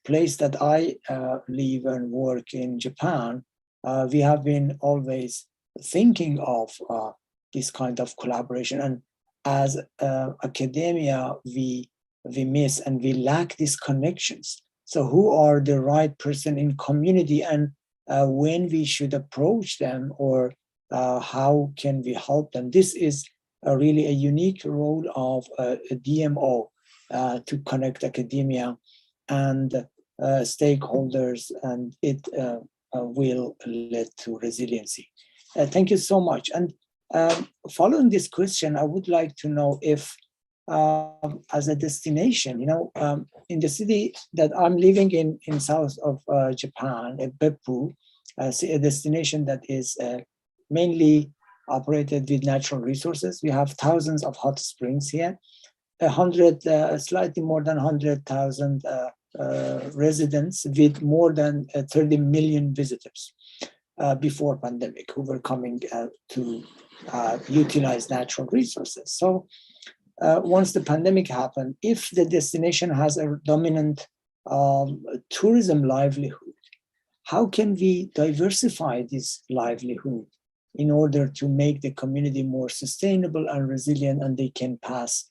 place that I live and work in Japan, we have been always thinking of this kind of collaboration. And as academia, we miss and we lack these connections. So who are the right person in community, and when we should approach them, or how can we help them? This is really a unique role of a DMO to connect academia and stakeholders, and it will lead to resiliency. Thank you so much. And following this question, I would like to know if, as a destination, in the city that I'm living in south of Japan, Beppu, a destination that is mainly operated with natural resources. We have thousands of hot springs here, slightly more than 100,000 residents with more than 30 million visitors before pandemic who were coming to utilize natural resources. So once the pandemic happened, if the destination has a dominant tourism livelihood, how can we diversify this livelihood in order to make the community more sustainable and resilient, and they can pass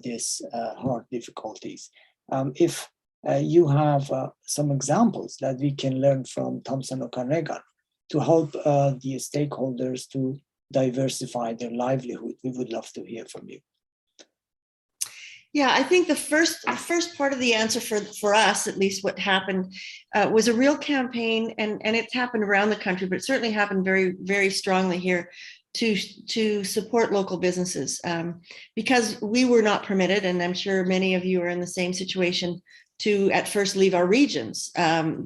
these hard difficulties? If you have some examples that we can learn from Thompson Okanagan to help the stakeholders to diversify their livelihood, we would love to hear from you. Yeah, I think the first part of the answer for us, at least what happened, was a real campaign, and it's happened around the country, but it certainly happened very, very strongly here to support local businesses, because we were not permitted, and I'm sure many of you are in the same situation, to at first leave our regions.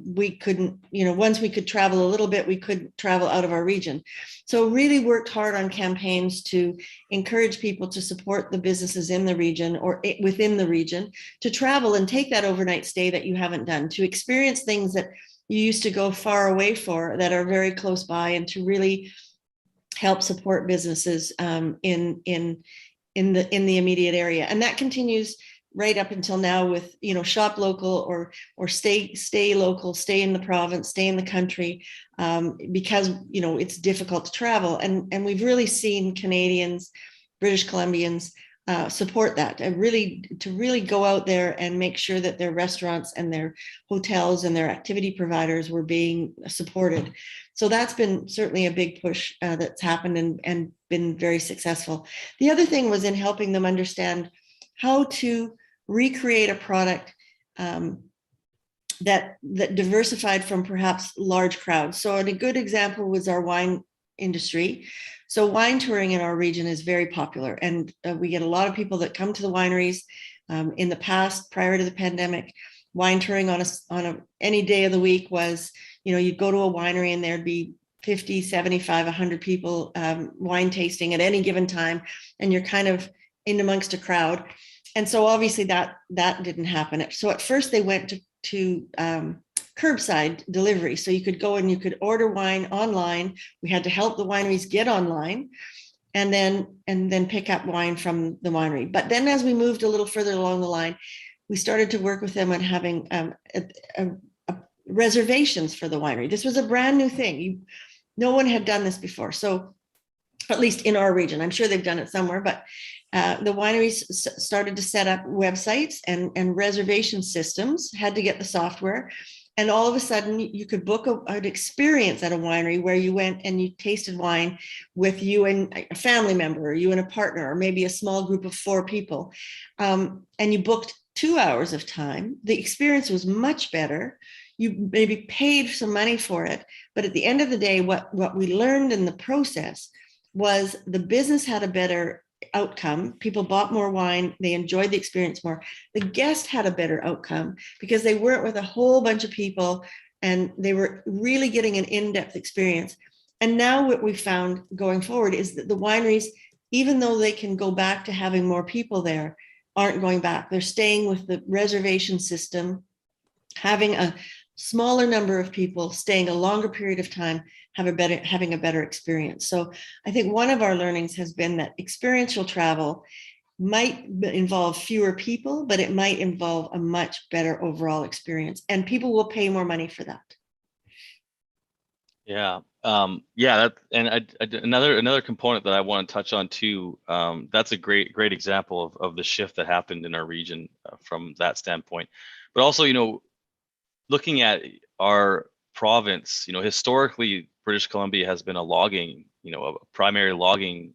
We couldn't, once we could travel a little bit, we couldn't travel out of our region. So really worked hard on campaigns to encourage people to support the businesses in the region or within the region, to travel and take that overnight stay that you haven't done, to experience things that you used to go far away for that are very close by, and to really help support businesses in the immediate area. And that continues right up until now with, shop local or stay local, stay in the province, stay in the country, because, it's difficult to travel. And we've really seen Canadians, British Columbians support that, and to really go out there and make sure that their restaurants and their hotels and their activity providers were being supported. So that's been certainly a big push that's happened and been very successful. The other thing was in helping them understand how to recreate a product that diversified from perhaps large crowds. So a good example was our wine industry. So wine touring in our region is very popular, and we get a lot of people that come to the wineries. In the past, prior to the pandemic, wine touring on any day of the week was, you'd go to a winery and there'd be 50, 75, 100 people wine tasting at any given time, and you're kind of in amongst a crowd. And so obviously that didn't happen. So at first they went to curbside delivery. So you could go and you could order wine online. We had to help the wineries get online and then pick up wine from the winery. But then as we moved a little further along the line, we started to work with them on having reservations for the winery. This was a brand new thing. No one had done this before. So at least in our region, I'm sure they've done it somewhere, but the wineries started to set up websites and reservation systems, had to get the software. And all of a sudden you could book an experience at a winery where you went and you tasted wine with you and a family member, or you and a partner, or maybe a small group of 4 people. And you booked 2 hours of time. The experience was much better. You maybe paid some money for it. But at the end of the day, what we learned in the process was the business had a better outcome. People bought more wine. They enjoyed the experience more. The guest had a better outcome because they weren't with a whole bunch of people and they were really getting an in-depth experience. And now what we found going forward is that the wineries, even though they can go back to having more people there, aren't going back. They're staying with the reservation system, having a smaller number of people, staying a longer period of time, having a better experience. So I think one of our learnings has been that experiential travel might involve fewer people, but it might involve a much better overall experience, and people will pay more money for that. Yeah, another component that I want to touch on too. That's a great example of the shift that happened in our region from that standpoint. But also, looking at our province, historically, British Columbia has been a primary logging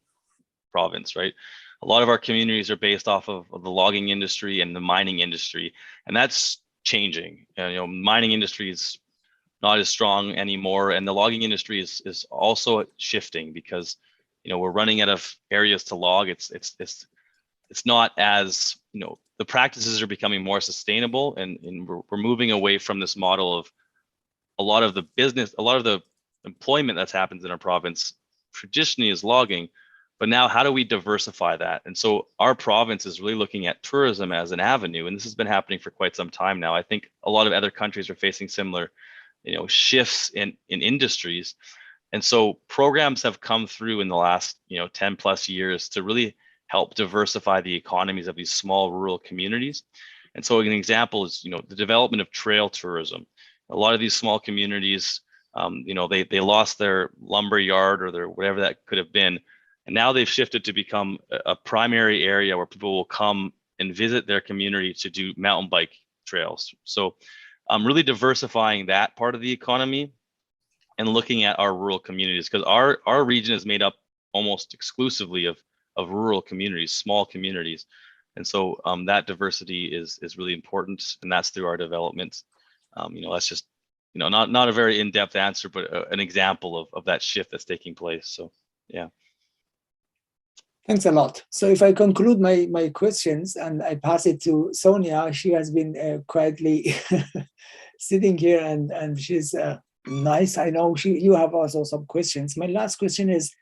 province, right? A lot of our communities are based off of the logging industry and the mining industry, and that's changing. Mining industry is not as strong anymore, and the logging industry is also shifting because, we're running out of areas to log. It's not as, the practices are becoming more sustainable, and we're moving away from this model of a lot of the employment that happens in our province traditionally is logging, but now how do we diversify that? And so our province is really looking at tourism as an avenue, and this has been happening for quite some time now. I think a lot of other countries are facing similar, shifts in industries. And so programs have come through in the last, 10 plus years to really help diversify the economies of these small rural communities. And so an example is, the development of trail tourism. A lot of these small communities, they lost their lumber yard or their whatever that could have been. And now they've shifted to become a primary area where people will come and visit their community to do mountain bike trails. So really diversifying that part of the economy and looking at our rural communities, because our region is made up almost exclusively of rural communities, small communities. And so that diversity is really important, and that's through our development. That's just, not a very in-depth answer, but an example of that shift that's taking place. So, yeah. Thanks a lot. So if I conclude my questions and I pass it to Sonia, she has been quietly sitting here and she's nice. I know you have also some questions. My last question is,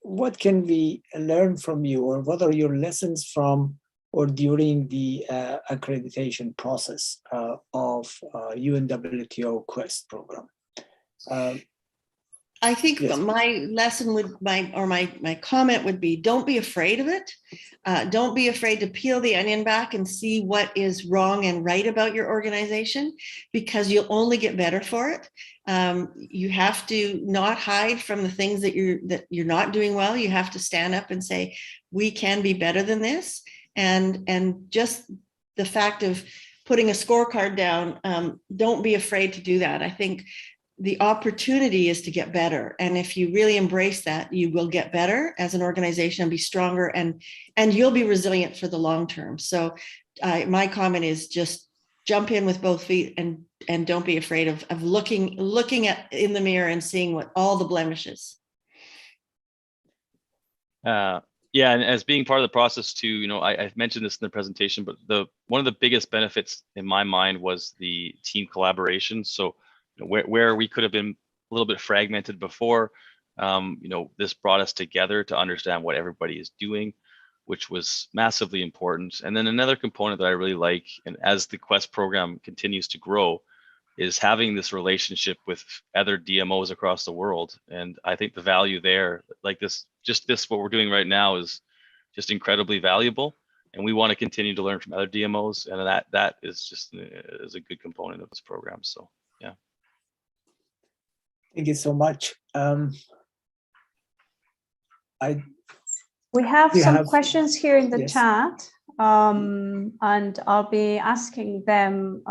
what can we learn from you, or what are your lessons from or during the accreditation process of UNWTO.QUEST program? I think yes. My lesson my comment would be, don't be afraid of it. Don't be afraid to peel the onion back and see what is wrong and right about your organization, because you'll only get better for it. You have to not hide from the things that you're not doing well. You have to stand up and say, we can be better than this. And just the fact of putting a scorecard down, don't be afraid to do that. I think the opportunity is to get better. And if you really embrace that, you will get better as an organization and be stronger, and you'll be resilient for the long term. So my comment is just jump in with both feet and don't be afraid of looking at in the mirror and seeing what all the blemishes. Yeah, and as being part of the process too, I've mentioned this in the presentation, but one of the biggest benefits in my mind was the team collaboration. So where we could have been a little bit fragmented before, this brought us together to understand what everybody is doing, which was massively important. And then another component that I really like, and as the QUEST program continues to grow, is having this relationship with other DMOs across the world. And I think the value there, like what we're doing right now, is just incredibly valuable. And we want to continue to learn from other DMOs, and that is a good component of this program. So, yeah. Thank you so much. We have some questions here in the chat, and I'll be asking them.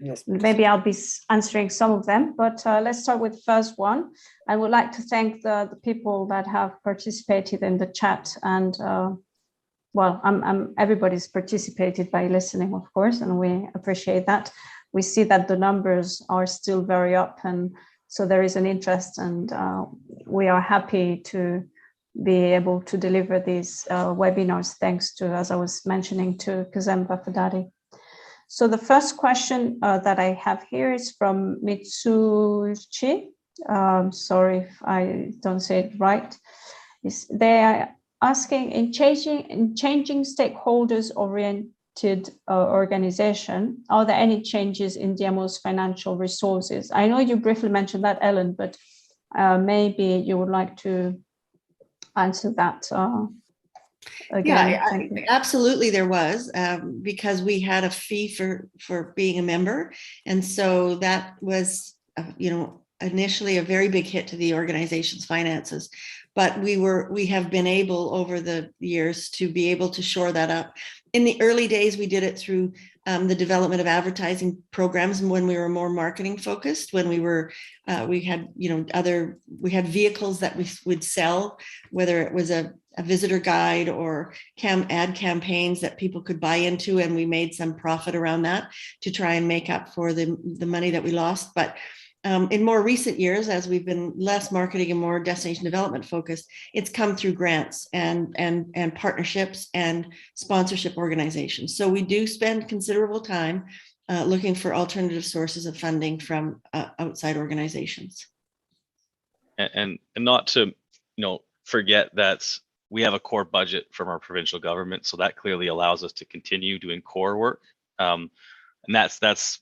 Yes, maybe I'll be answering some of them, but let's start with the first one. I would like to thank the people that have participated in the chat, and everybody's participated by listening, of course, and we appreciate that. We see that the numbers are still very up, and so there is an interest, and we are happy to be able to deliver these webinars, thanks to, as I was mentioning, to Kazem Bafadari. So the first question that I have here is from Mitsuchi. Sorry if I don't say it right. They are asking, in changing stakeholders-oriented organization, are there any changes in DMO's financial resources? I know you briefly mentioned that, Ellen, but maybe you would like to answer that again. Yeah, absolutely there was, because we had a fee for being a member. And so that was, initially a very big hit to the organization's finances. But we have been able over the years to be able to shore that up. In the early days, we did it through the development of advertising programs, when we were more marketing focused, when we had vehicles that we would sell, whether it was a visitor guide or ad campaigns that people could buy into, and we made some profit around that to try and make up for the money that we lost. But in more recent years, as we've been less marketing and more destination development focused, it's come through grants and partnerships and sponsorship organizations. So we do spend considerable time looking for alternative sources of funding from outside organizations. and not to forget that we have a core budget from our provincial government, so that clearly allows us to continue doing core work, and that's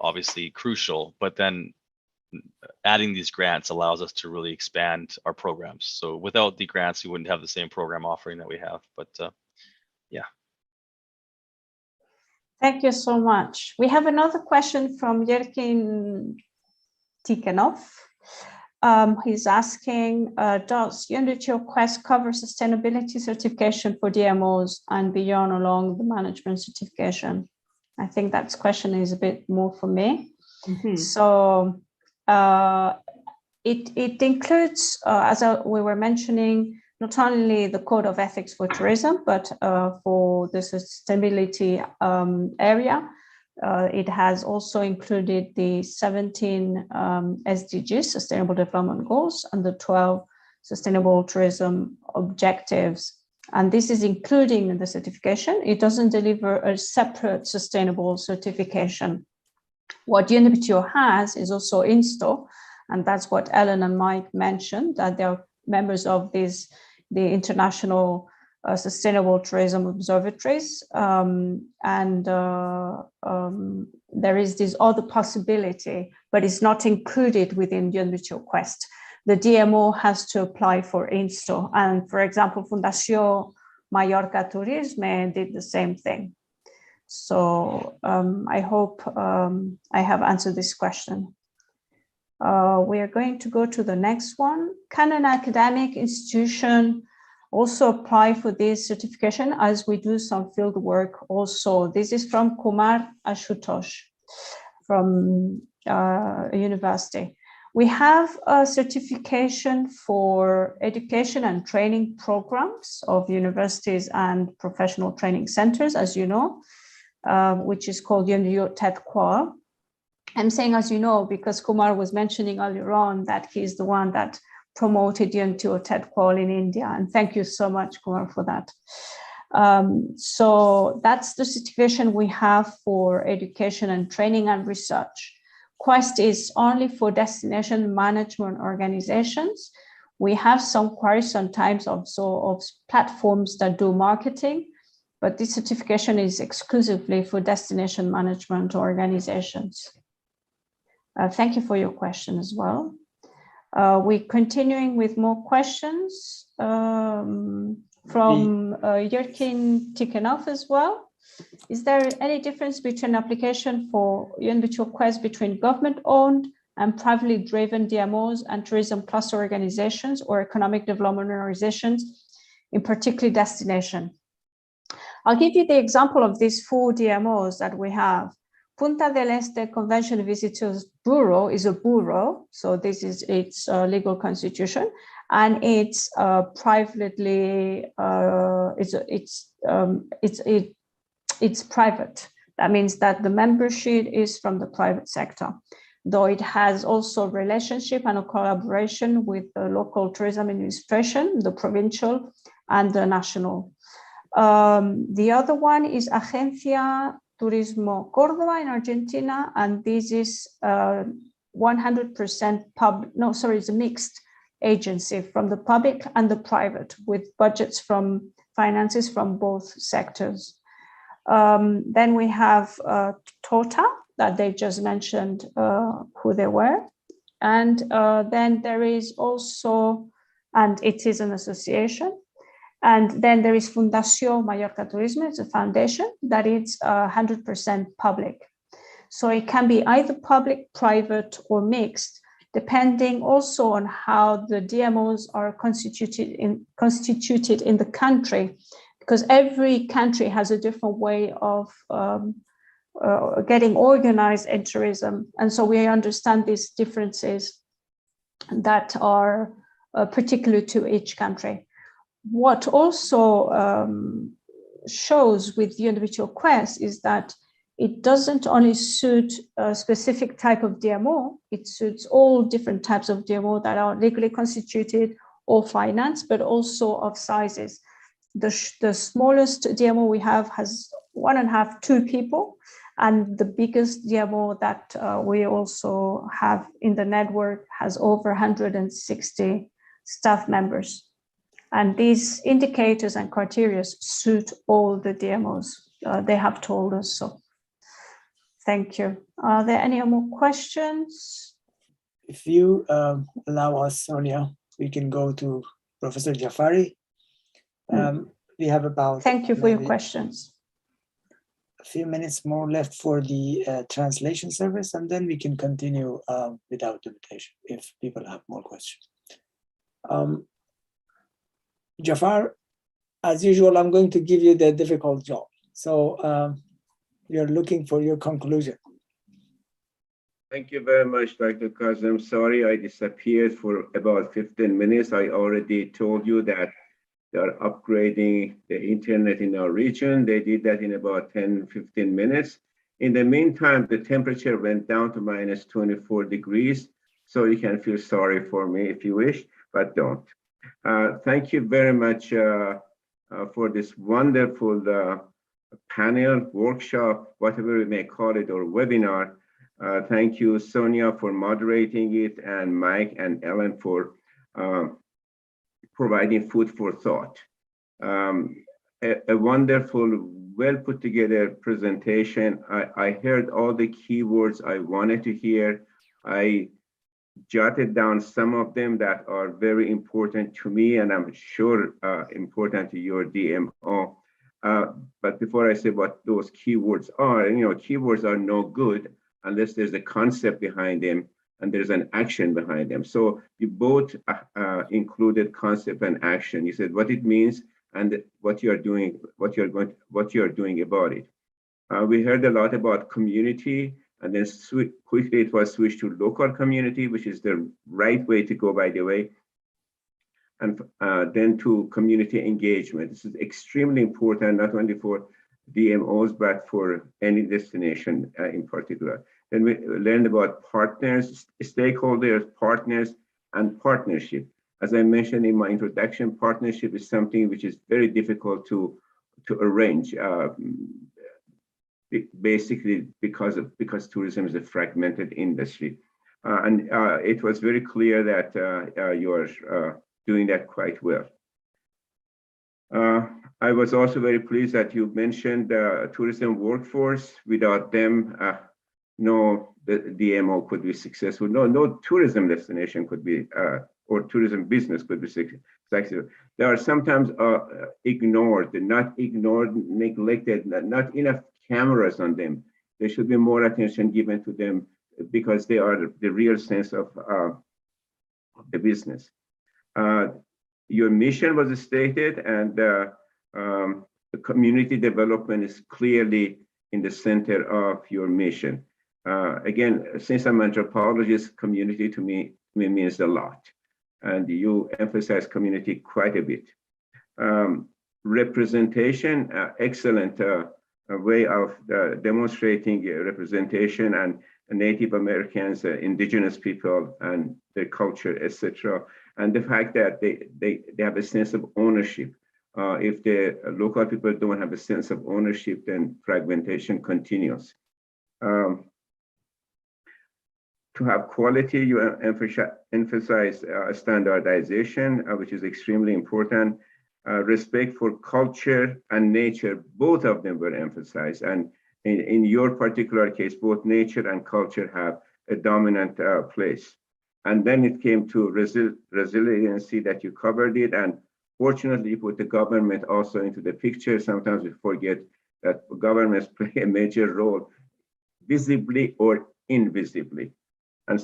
obviously crucial. But then adding these grants allows us to really expand our programs. So without the grants, we wouldn't have the same program offering that we have. But yeah. Thank you so much. We have another question from Yerkin Tikhonov. He's asking, does UNWTO.QUEST cover sustainability certification for DMOs and beyond along the management certification? I think that question is a bit more for me. Mm-hmm. So it includes, as we were mentioning, not only the Code of Ethics for Tourism, but for the sustainability area. It has also included the 17 SDGs, Sustainable Development Goals, and the 12 Sustainable Tourism Objectives. And this is including in the certification. It doesn't deliver a separate sustainable certification. What UNWTO has is also INSTO, and that's what Ellen and Mike mentioned, that they're members of the International Sustainable Tourism Observatories, and there is this other possibility, but it's not included within UNWTO.QUEST. The DMO has to apply for INSTO, and for example, Fundación Mallorca Turisme did the same thing. So I hope I have answered this question. We are going to go to the next one. Can an academic institution also apply for this certification, as we do some field work also? This is from Kumar Ashutosh from a university. We have a certification for education and training programs of universities and professional training centers, as you know, which is called UNWTO.QUEST. I'm saying as you know because Kumar was mentioning earlier on that he's the one that promoted UNWTO.QUEST in India, and thank you so much, Kumar, for that. So that's the certification we have for education and training and research. QUEST is only for destination management organizations. We have some queries sometimes also of platforms that do marketing, but this certification is exclusively for destination management organizations. Thank you for your question as well. We're continuing with more questions from Yerkin Tikhonov as well. Is there any difference between application for UNWTO.QUEST between government-owned and privately driven DMOs and tourism cluster organizations or economic development organizations, in particular destination? I'll give you the example of these 4 DMOs that we have. Punta del Este Convention Visitors Bureau is a bureau, so this is its legal constitution, and it's privately, it's private. That means that the membership is from the private sector, though it has also relationship and a collaboration with the local tourism administration, the provincial and the national. The other one is Agencia Turismo Córdoba in Argentina, and this is 100% public, no, sorry, it's a mixed agency from the public and the private with budgets from finances from both sectors. Then we have TOTA that they just mentioned who they were. And then there is also, and it is an association. And then there is Fundación Mallorca Turisme, it's a foundation that is 100% public. So it can be either public, private, or mixed, depending also on how the DMOs are constituted in the country, because every country has a different way of getting organized in tourism. And so we understand these differences that are particular to each country. What also shows with UNWTO.QUEST is that it doesn't only suit a specific type of DMO, it suits all different types of DMO that are legally constituted or financed, but also of sizes. The smallest DMO we have has 1.5, 2 people, And the biggest DMO that we also have in the network has over 160 staff members. And these indicators and criteria suit all the DMOs. They have told us so. Thank you. Are there any more questions? If you allow us, Sonia, we can go to Professor Jafari. We have about— Thank you for your questions. A few minutes more left for the translation service, and then we can continue without limitation if people have more questions. Jafar, as usual, I'm going to give you the difficult job. So you're looking for your conclusion. Thank you very much, Dr. Kazem. Sorry, I disappeared for about 15 minutes. I already told you that they are upgrading the internet in our region. They did that in about 10, 15 minutes. In the meantime, the temperature went down to minus 24 degrees. So you can feel sorry for me if you wish, but don't. Thank you very much for this wonderful panel, workshop, whatever we may call it, or webinar. Thank you, Sonia, for moderating it, and Mike and Ellen for providing food for thought. A wonderful, well put together presentation. I heard all the keywords I wanted to hear. I jotted down some of them that are very important to me, and I'm sure important to your DMO. But before I say what those keywords are, keywords are no good unless there's a concept behind them and there's an action behind them. So you both included concept and action. You said what it means and what you are doing, what you are doing about it. We heard a lot about community, and then quickly it was switched to local community, which is the right way to go, by the way. And then to community engagement. This is extremely important, not only for DMOs, but for any destination in particular. Then we learned about partners, stakeholders, partners, and partnership. As I mentioned in my introduction, partnership is something which is very difficult to arrange, basically because tourism is a fragmented industry. And it was very clear that you are doing that quite well. I was also very pleased that you mentioned the tourism workforce. Without them, no DMO could be successful. No tourism destination could be, or tourism business could be successful. They are sometimes ignored, neglected, not enough cameras on them. There should be more attention given to them because they are the real sense of the business. Your mission was stated, and the community development is clearly in the center of your mission. Again, since I'm an anthropologist, community to me means a lot, and you emphasize community quite a bit. Representation, excellent way of demonstrating representation and Native Americans, indigenous people, and their culture, etc. And the fact that they have a sense of ownership. If the local people don't have a sense of ownership, then fragmentation continues. To have quality, you emphasize standardization, which is extremely important. Respect for culture and nature, both of them were emphasized. And in your particular case, both nature and culture have a dominant place. And then it came to resiliency that you covered it. And fortunately, you put the government also into the picture. Sometimes we forget that governments play a major role, visibly or invisibly, and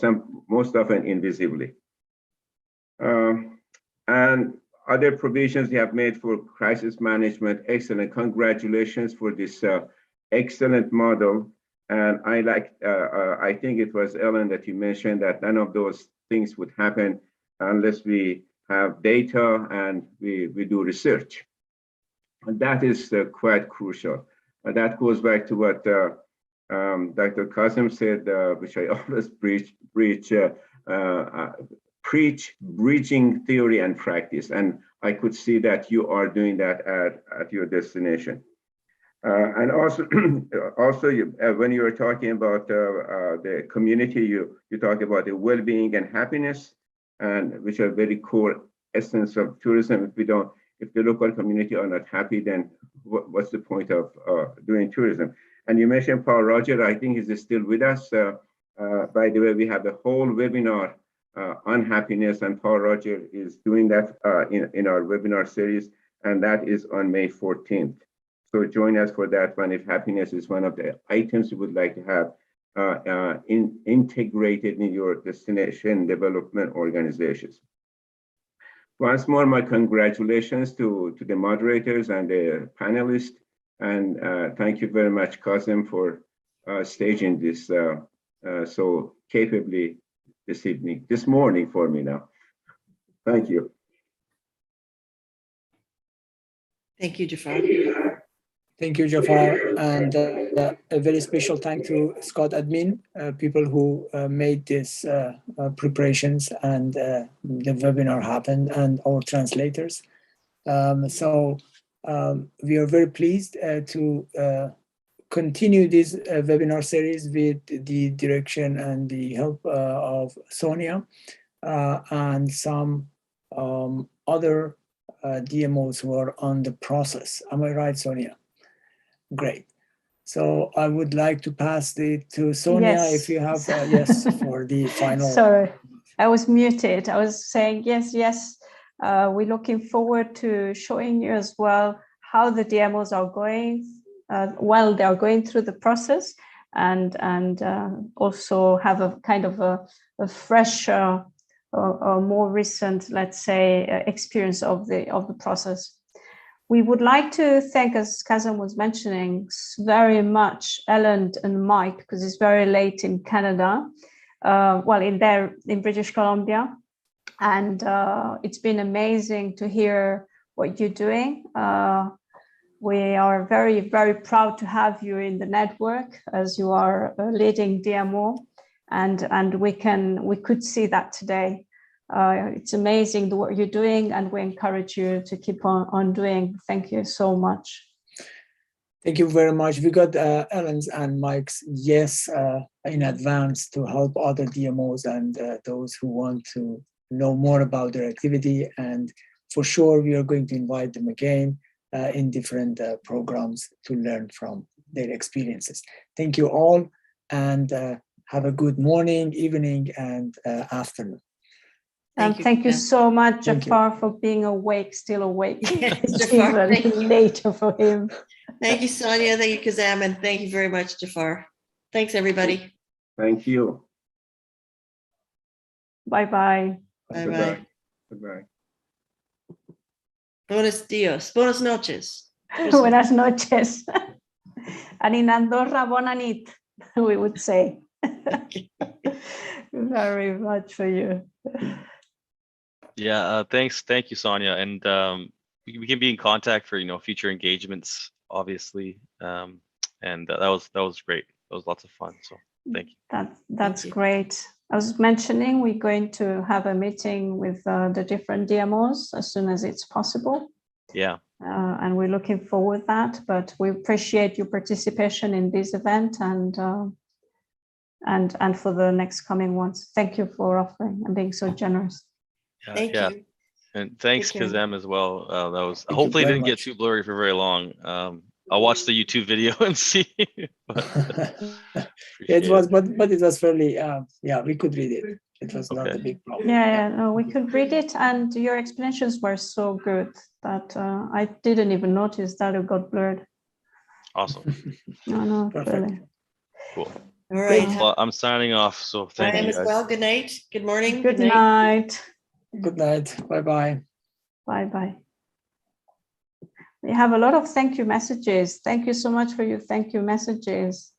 most often invisibly. And other provisions you have made for crisis management, excellent. Congratulations for this excellent model. And I think it was Ellen that you mentioned that none of those things would happen unless we have data and we do research. And that is quite crucial. That goes back to what Dr. Kazem said, which I always preach bridging theory and practice. And I could see that you are doing that at your destination. And also, when you were talking about the community, you talk about the well-being and happiness, and which are very core essence of tourism. If the local community are not happy, then what's the point of doing tourism? And you mentioned Paul Roger. I think he's still with us. By the way, we have a whole webinar on happiness, and Paul Roger is doing that in our webinar series, and that is on May 14th. So join us for that one if happiness is one of the items you would like to have integrated in your destination development organizations. Once more, my congratulations to the moderators and the panelists, and thank you very much, Kazem, for staging this so capably this morning for me now. Thank you. Thank you, Jafar. Thank you, Jafar, and a very special thank to SCoT admin, people who made this preparations and the webinar happen, and our translators. We are very pleased to continue this webinar series with the direction and the help of Sonia and some other DMOs who are on the process. Am I right, Sonia? Great. So I would like to pass it to Sonia, yes. If you have, yes, for the final. Sorry, I was muted. I was saying yes. We're looking forward to showing you as well how the DMOs are going while they are going through the process, and also have a kind of a fresh or more recent, let's say, experience of the process. We would like to thank, as Kazem was mentioning, very much Ellen and Mike, because it's very late in Canada, in British Columbia. And it's been amazing to hear what you're doing. We are very, very proud to have you in the network, as you are a leading DMO, and we could see that today. It's amazing the work you're doing, and we encourage you to keep on doing. Thank you so much. Thank you very much. We got Ellen's and Mike's yes in advance to help other DMOs and those who want to know more about their activity. And for sure, we are going to invite them again in different programs to learn from their experiences. Thank you all, and have a good morning, evening, and afternoon. Thank you so much, Jafar, for being awake, still awake. It's Jafar, even later for him. Thank you, Sonia. Thank you, Kazem, and thank you very much, Jafar. Thanks, everybody. Thank you. Bye-bye. Bye-bye. Goodbye. Buenos dias. Buenas noches. Buenas noches. And in Andorra, bona nit, we would say. Very much for you. Yeah, thanks. Thank you, Sonia. And we can be in contact for future engagements, obviously. And that was great. That was lots of fun. So thank you. That's great. I was mentioning we're going to have a meeting with the different DMOs as soon as it's possible. Yeah. And we're looking forward to that. But we appreciate your participation in this event and for the next coming ones. Thank you for offering and being so generous. Thank you. And thanks, Kazem, as well. That was hopefully didn't get too blurry for very long. I'll watch the YouTube video and see. It was, but it was fairly, we could read it. It was not a big problem. No, we could read it, and your explanations were so good that I didn't even notice that it got blurred. Awesome. No, really. Cool. All right. Well, I'm signing off. So thank you, guys. As well. Good night. Good morning. Good night. Good night. Bye-bye. Bye-bye. We have a lot of thank you messages. Thank you so much for your thank you messages.